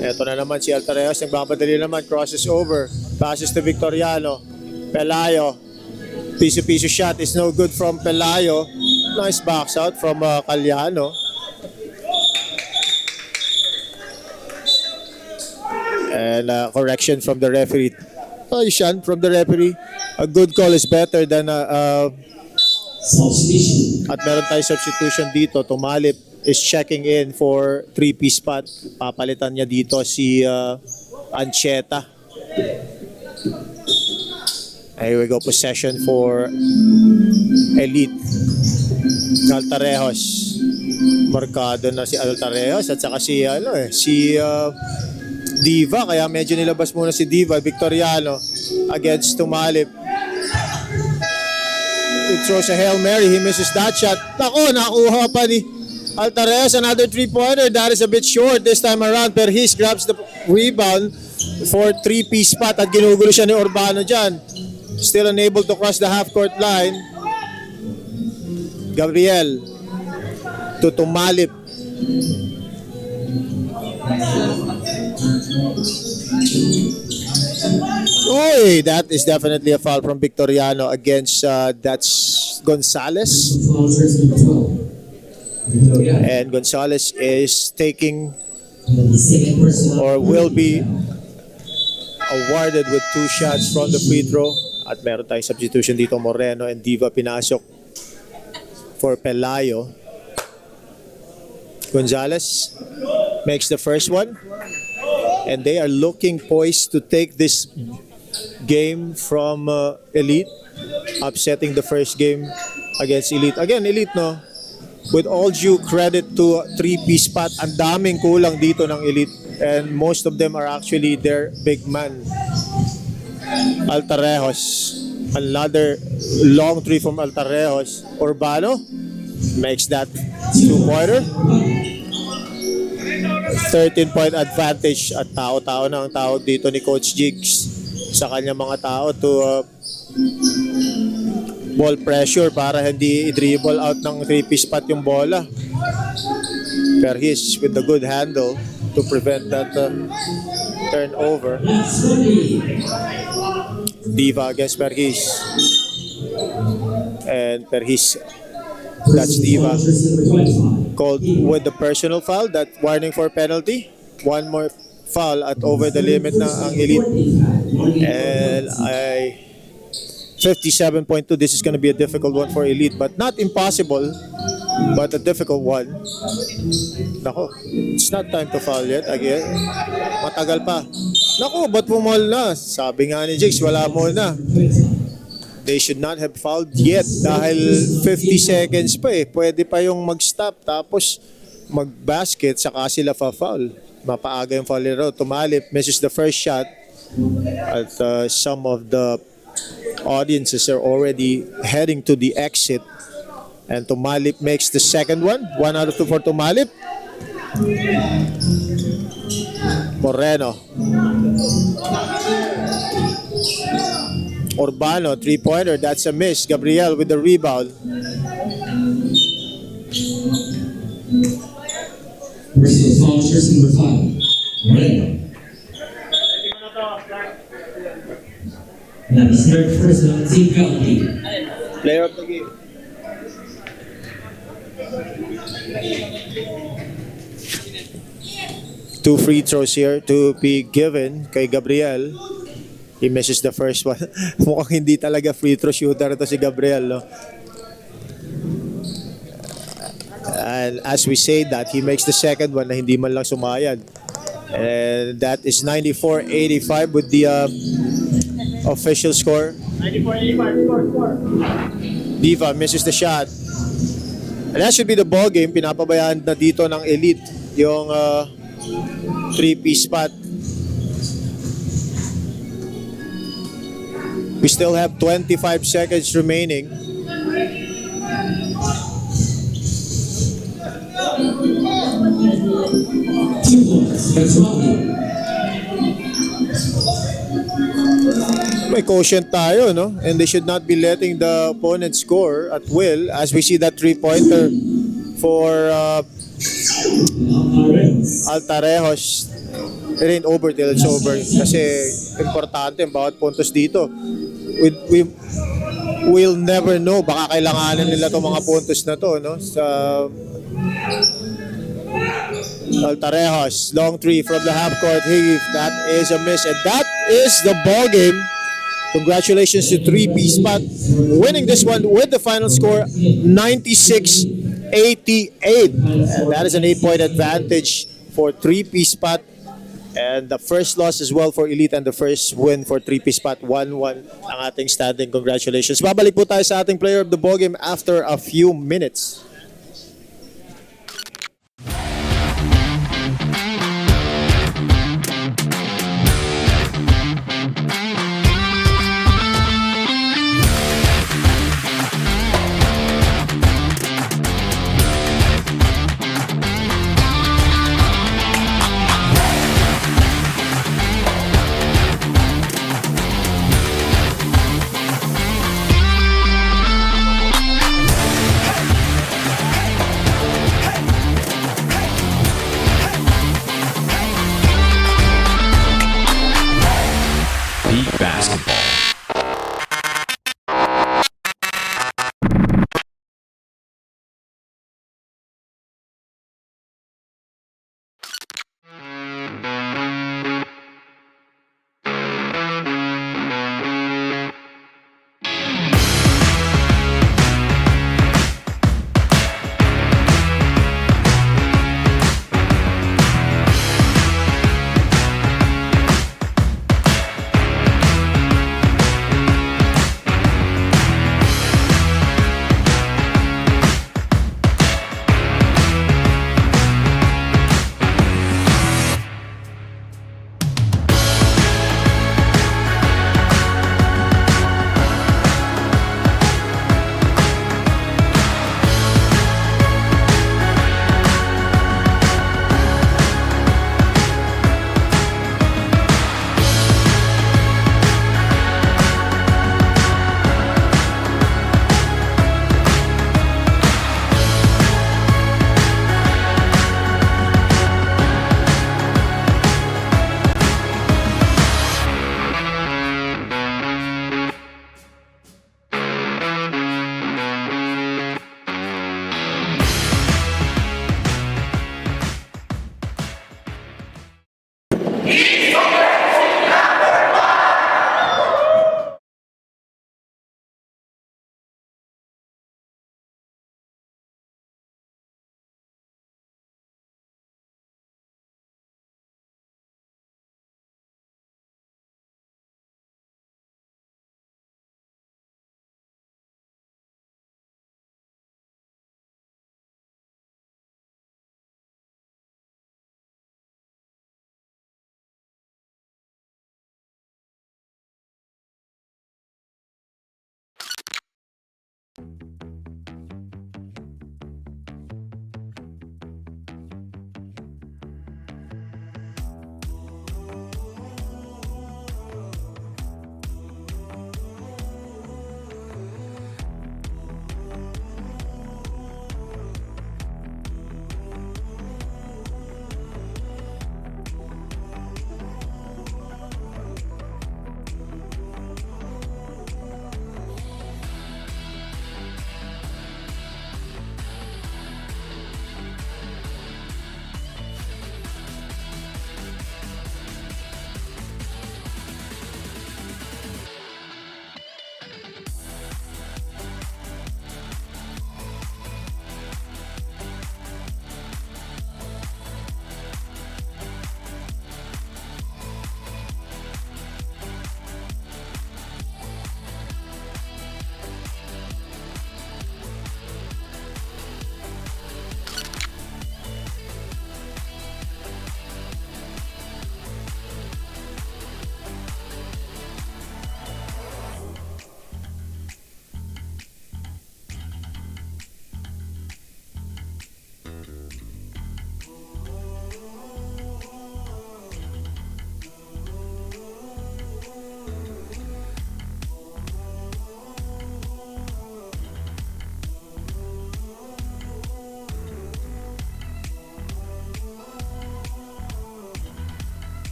Ito na naman si Altarejos. Nagmamadali naman. Crosses over. Passes to Victoriano. Pelayo. Piso-piso shot is no good from Pelayo. Nice box out from Caliano. And correction from the referee. Sean, from the referee, a good call is better than Substitution. at meron tayong substitution dito. Tumalip is checking in for 3-piece spot. Papalitan niya dito si Ancheta. Here we go, possession for Elite. Altarejos. Markado na si Altarejos at saka si Diva, kaya medyo nilabas muna si Diva. Victoriano against Tumalip. It throws a Hail Mary. He misses that shot. Nako, nakuha pa ni Altarejos. Another three-pointer. That is a bit short this time around. Perhis grabs the rebound for 3-piece spot at ginugulo siya ni Urbano dyan. Still unable to cross the half-court line. Gabriel to Tumalip. Uy, that is definitely a foul from Victoriano against that's Gonzalez. And Gonzalez is taking or will be awarded with 2 shots from the free throw. At meron tayong substitution dito, Moreno and Diva pinasok for Pelayo. Gonzalez makes the first one. And they are looking poised to take this game from Elite, upsetting the first game against Elite. Again, Elite, no? With all due credit to 3-piece spot, ang daming kulang dito ng Elite. And most of them are actually their big man. Altarejos. Another long three from Altarejos. Urbano makes that 2-pointer. 13-point advantage at tao-tao na ang tawag dito ni Coach Jigs sa kanyang mga tao to ball pressure para hindi i-dribble out ng 3-piece spot yung bola. Perhis with the good handle to prevent that turnover. Diva against Perhis. And Perhis That's Diva. Foul, jersey number 25. Called with the personal foul, that warning for penalty. One more foul at over the limit na ang Elite. And 57.2, this is going to be a difficult one for Elite, but not impossible, but a difficult one. Nako, it's not time to foul yet again. Matagal pa. Nako, ba't pumol na? Sabi nga ni Jigs, wala mo na. They should not have fouled yet dahil 50 seconds pa eh. Pwede pa yung mag-stop tapos mag-basket saka sila fa-foul. Mapaaga yung foul nila. Tumalip, misses the first shot at some of the audiences are already heading to the exit. And Tumalip makes the second one. 1 out of 2 for Tumalip. Moreno. Urbano, 3-pointer. That's a miss. Gabriel with the rebound. Personal foul, jersey number 5. Moreno. That is third personal team penalty. Player of the game. Two free throws here to be given kay Gabriel. He misses the first one. Mukhang hindi talaga free throw shooter ito si Gabriel, no? And as we say that, he makes the second one na hindi man lang sumayad. And that is 94-85 with the official score. 94-85, score. Diva misses the shot. And that should be the ball game. Pinapabayaan na dito ng Elite yung 3-piece spot. We still have 25 seconds remaining. Two points, that's Romney. May quotient tayo, no? And they should not be letting the opponent score at will as we see that 3-pointer for Altarejos. It ain't over till it's over. Kasi importante ang bawat puntos dito. We'll never know. Baka kailanganin nila itong mga puntos na to, no? Sa Altarejos, long 3 from the half court heave. That is a miss. And that is the ball game. Congratulations to 3-piece spot winning this one with the final score 96-88. And that is an 8-point advantage for 3-piece spot. And the first loss as well for Elite and the first win for 3-piece spot. 1-1 ang ating standing. Congratulations. Babalik po tayo sa ating player of the ball game after a few minutes.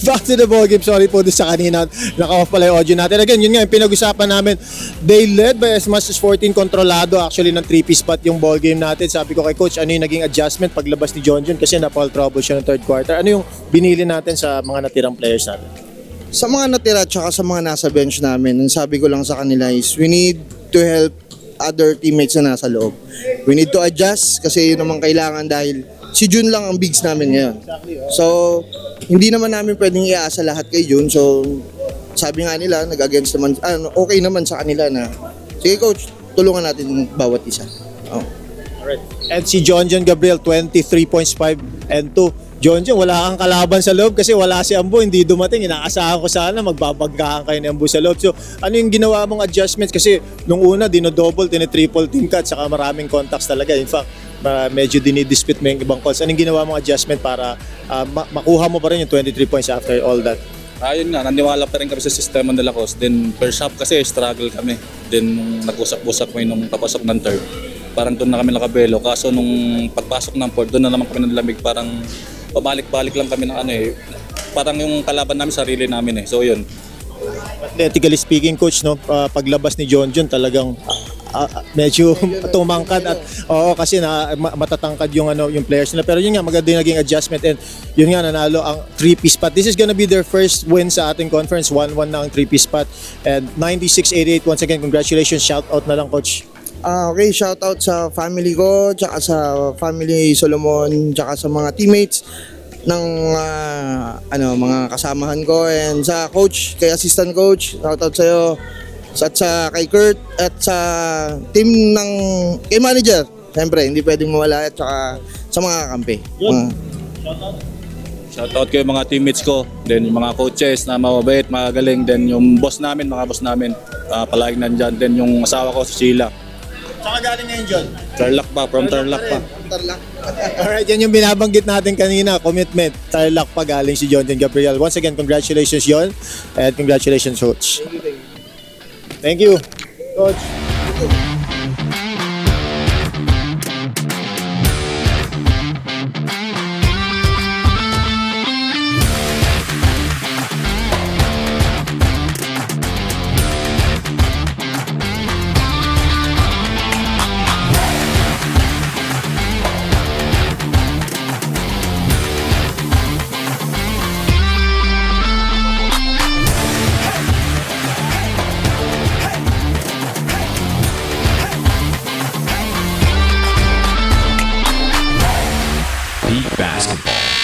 Back to the ball game. Sorry po doon sa kanina. Naka-off pala yung audio natin. Again, yun nga yung pinag-usapan namin. They led by as much as 14 kontrolado actually ng 3-piece spot yung ball game natin. Sabi ko kay coach, ano yung naging adjustment paglabas ni John kasi na-foul trouble siya ng third quarter. Ano yung binili natin sa mga natirang players natin? Sa mga natira tsaka sa mga nasa bench namin, ang sabi ko lang sa kanila is we need to help other teammates na nasa loob. We need to adjust kasi yun naman kailangan dahil si Jun lang ang bigs namin ngayon. So, hindi naman namin pwedeng iasa lahat kay Jun. So, sabi nga nila, nag-against naman, okay naman sa kanila na, sige coach, tulungan natin bawat isa. Oh. Alright. And si John Gabriel, 23 points, 5 and 2. John, wala kang kalaban sa loob kasi wala si Ambo, hindi dumating. Inaasahan ko sana magbabagkaan kayo ni Ambo sa loob. So, ano yung ginawa mong adjustments? Kasi nung una, dino-double, tini-triple team cut, saka maraming contacts talaga. In fact, medyo dinidispute mo yung ibang calls. Anong ginawa mong adjustment para makuha mo pa rin yung 23 points after all that? Ayun nga, naniwala pa rin kami sa sistema nila Coach. Then first half kasi struggle kami. Then nag-usap-usap kami nung papasok ng third. Parang doon na kami nakabelo. Kaso nung pagpasok ng fourth, doon na naman kami nalamig. Parang pabalik-balik lang kami ng parang yung kalaban namin, sarili namin So yun. Athletically speaking, coach, no, paglabas ni John talagang medyo tumangkad at kasi matatangkad yung yung players nila, pero yun nga maganda yung naging adjustment and yun nga nanalo ang 3-piece spot. This is gonna be their first win sa ating conference. 1-1 na ang 3-piece spot and 96-88. Once again, congratulations. Shout out na lang, coach. Okay, shout out sa family ko, tsaka sa family Solomon, tsaka sa mga teammates ng mga kasamahan ko and sa coach, kay assistant coach, shout out sa'yo, at sa kay Kurt at sa team ng kay manager. Siyempre, hindi pwedeng mawala at saka sa mga kampi. Shoutout kayo mga teammates ko, then yung mga coaches na mababait, magagaling, then yung mga boss namin, palaging nandyan, then yung asawa ko si Sheila. Saka galing ngayon, John? Tarlac pa, from Tarlac pa. Alright, yan yung binabanggit natin kanina, commitment. Tarlac pa galing si John Gabriel. Once again, congratulations, John, and congratulations, coach. Thank you, coach. Peak basketball.